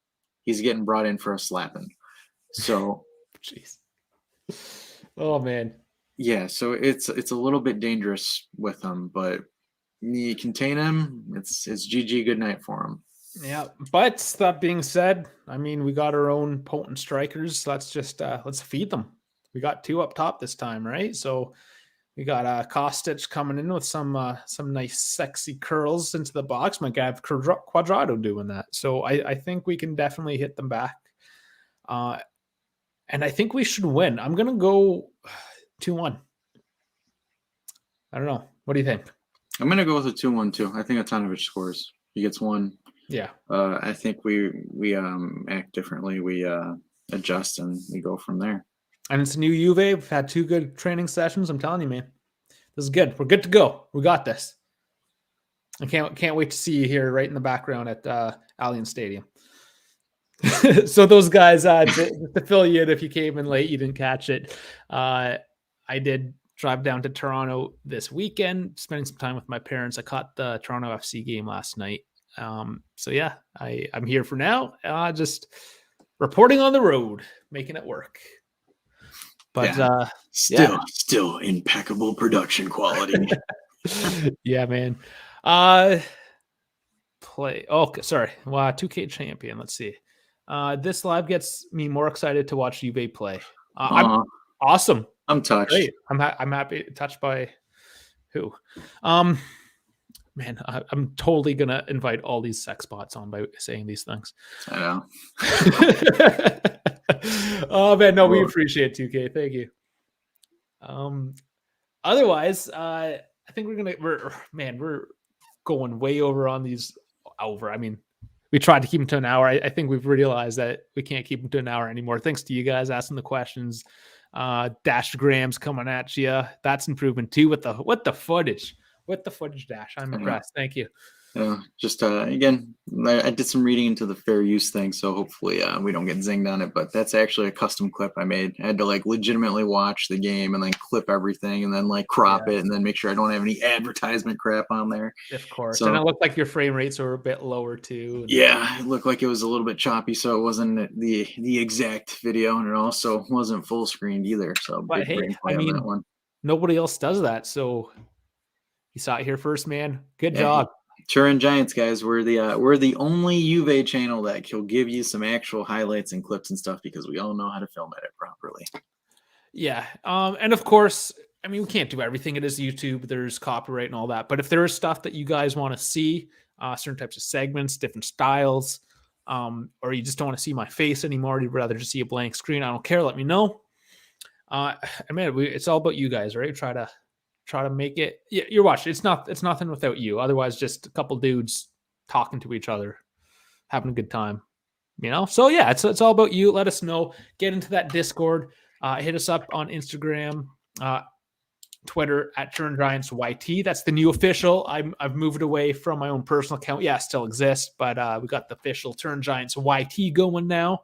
he's getting brought in for a slapping. So, jeez. Oh man. Yeah, so it's a little bit dangerous with him, but you contain him. It's GG. Good night for him. Yeah, but that being said, I mean, we got our own potent strikers. Let's just let's feed them. We got 2 up top this time, right? So we got Kostic coming in with some nice sexy curls into the box. My guy Quadrado doing that. So I think we can definitely hit them back. And I think we should win. I'm going to go 2-1. I don't know. What do you think? I'm going to go with a 2-1 too. I think Arnautovic scores. He gets 1. Yeah. I think we act differently. We adjust and we go from there. And it's a new Juve. We've had 2 good training sessions. I'm telling you, man. This is good. We're good to go. We got this. I can't wait to see you here right in the background at Allianz Stadium. So those guys, to fill you in if you came in late, you didn't catch it. I did drive down to Toronto this weekend, spending some time with my parents. I caught the Toronto FC game last night. So yeah, I'm here for now. Just reporting on the road, making it work. But still impeccable production quality. Yeah, man. Play. Oh, sorry. 2K champion. Let's see. This live gets me more excited to watch Juve play. I'm awesome. I'm touched. Great. I'm happy. Touched by who? Man, I'm totally gonna invite all these sex bots on by saying these things. I know. Oh man, no, we appreciate 2K. Thank you. Otherwise, I think we're going way over on these. I mean, we tried to keep them to an hour. I think we've realized that we can't keep them to an hour anymore. Thanks to you guys asking the questions. Dashgrams coming at you. That's improvement too with the footage. With the footage, Dash. I'm impressed. Thank you. Just again, I did some reading into the fair use thing, so hopefully we don't get zinged on it. But that's actually a custom clip I made. I had to like legitimately watch the game and then clip everything and then like crop it and then make sure I don't have any advertisement crap on there. Of course. So, and it looked like your frame rates were a bit lower too. Yeah, it looked like it was a little bit choppy, so it wasn't the exact video, and it also wasn't full screened either. So but hey, I mean, that one. Nobody else does that, so you saw it here first, man. Good job. Turin Giants, guys, we're the only Juve channel that will give you some actual highlights and clips and stuff because we all know how to film edit properly. Yeah, and of course, I mean, we can't do everything. It is YouTube. There's copyright and all that. But if there is stuff that you guys want to see, certain types of segments, different styles, or you just don't want to see my face anymore, you'd rather just see a blank screen, I don't care. Let me know. I mean, it's all about you guys, right? Try to make it. Yeah, you're watching. It's nothing without you. Otherwise, just a couple dudes talking to each other, having a good time. So yeah, it's all about you. Let us know. Get into that Discord. Hit us up on Instagram, Twitter at Turn Giants YT. That's the new official. I've moved away from my own personal account. Yeah, it still exists, but we got the official Turn Giants YT going now.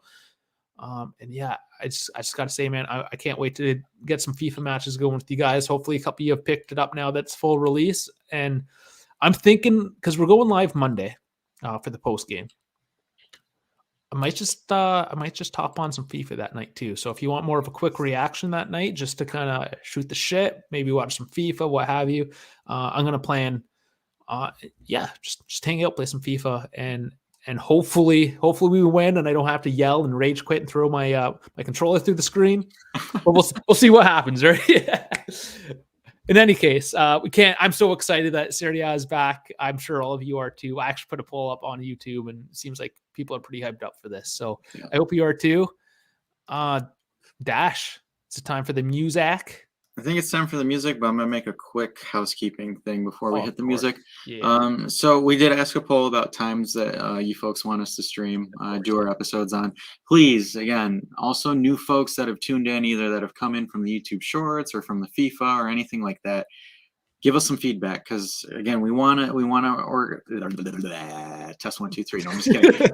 And yeah, I just got to say, man, I can't wait to get some FIFA matches going with you guys. Hopefully a couple of you have picked it up now that's full release. And I'm thinking, because we're going live Monday for the post game, I might just hop on some FIFA that night too. So if you want more of a quick reaction that night, just to kind of shoot the shit, maybe watch some FIFA, what have you, I'm going to plan, just hang out, play some FIFA, and hopefully we win, and I don't have to yell and rage quit and throw my my controller through the screen. But we'll see what happens, right? In any case, we can't. I'm so excited that Serie A is back. I'm sure all of you are too. I actually put a poll up on YouTube, and it seems like people are pretty hyped up for this. So yeah. I hope you are too. Dash, it's time for the music. I think it's time for the music, but I'm going to make a quick housekeeping thing before we hit the music. Yeah. So we did ask a poll about times that you folks want us to stream, do our episodes on. Please, again, also new folks that have tuned in, either that have come in from the YouTube Shorts or from the FIFA or anything like that, give us some feedback, because again, we want to test 1 2 3. No, I'm just kidding.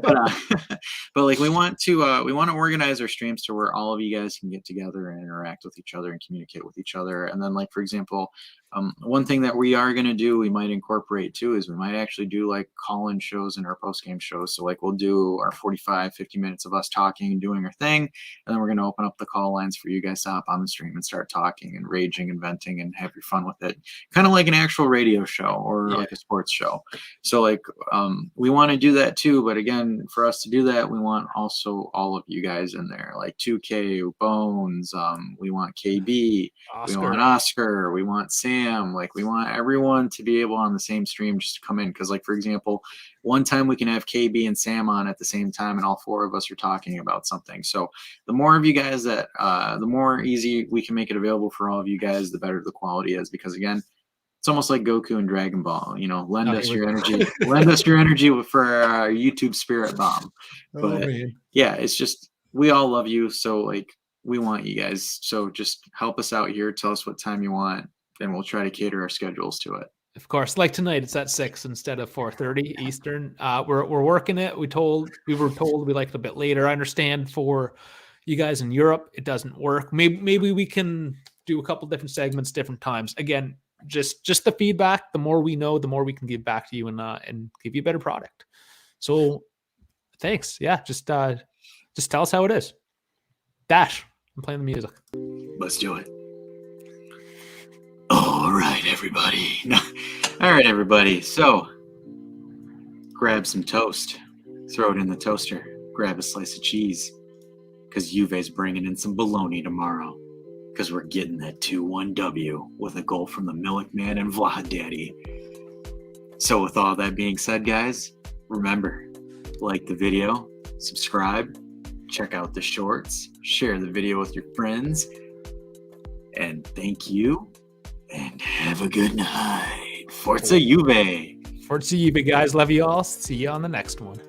but like we want to organize our streams to where all of you guys can get together and interact with each other and communicate with each other. And then, like, for example, one thing that we are going to do, we might incorporate too, is we might actually do like call-in shows and our post-game shows. So like we'll do our 45-50 minutes of us talking and doing our thing, and then we're going to open up the call lines for you guys to hop on the stream and start talking and raging and venting and have your fun with it, kind of like an actual radio show or like a sports show. So like we want to do that too, but again, for us to do that, we want also all of you guys in there, like 2K, Bones, we want KB, we want Oscar, we want Sam. Like we want everyone to be able on the same stream just to come in, because like, for example, one time we can have KB and Sam on at the same time and all 4 of us are talking about something. So the more of you guys that the more easy we can make it available for all of you guys, the better the quality is, because again, it's almost like Goku and Dragon Ball, lend us your energy for our YouTube spirit bomb. But yeah, it's just, we all love you, so like we want you guys, so just help us out here, tell us what time you want, and we'll try to cater our schedules to it. Of course, like tonight, it's at 6 instead of 4:30 Eastern. We're working it. We were told we like it a bit later. I understand for you guys in Europe, it doesn't work. Maybe we can do a couple different segments, different times. Again, just the feedback. The more we know, the more we can give back to you and give you a better product. So thanks. Yeah, just tell us how it is. Dash, I'm playing the music. Let's do it. All right, everybody. All right, everybody. So grab some toast, throw it in the toaster, grab a slice of cheese, because Juve's bringing in some Bologna tomorrow, because we're getting that 2-1 W with a goal from the Milkman and Vlad Daddy. So with all that being said, guys, remember, like the video, subscribe, check out the shorts, share the video with your friends, and thank you, and have a good night. Forza Juve! Forza Juve, guys. Love you all. See you on the next one.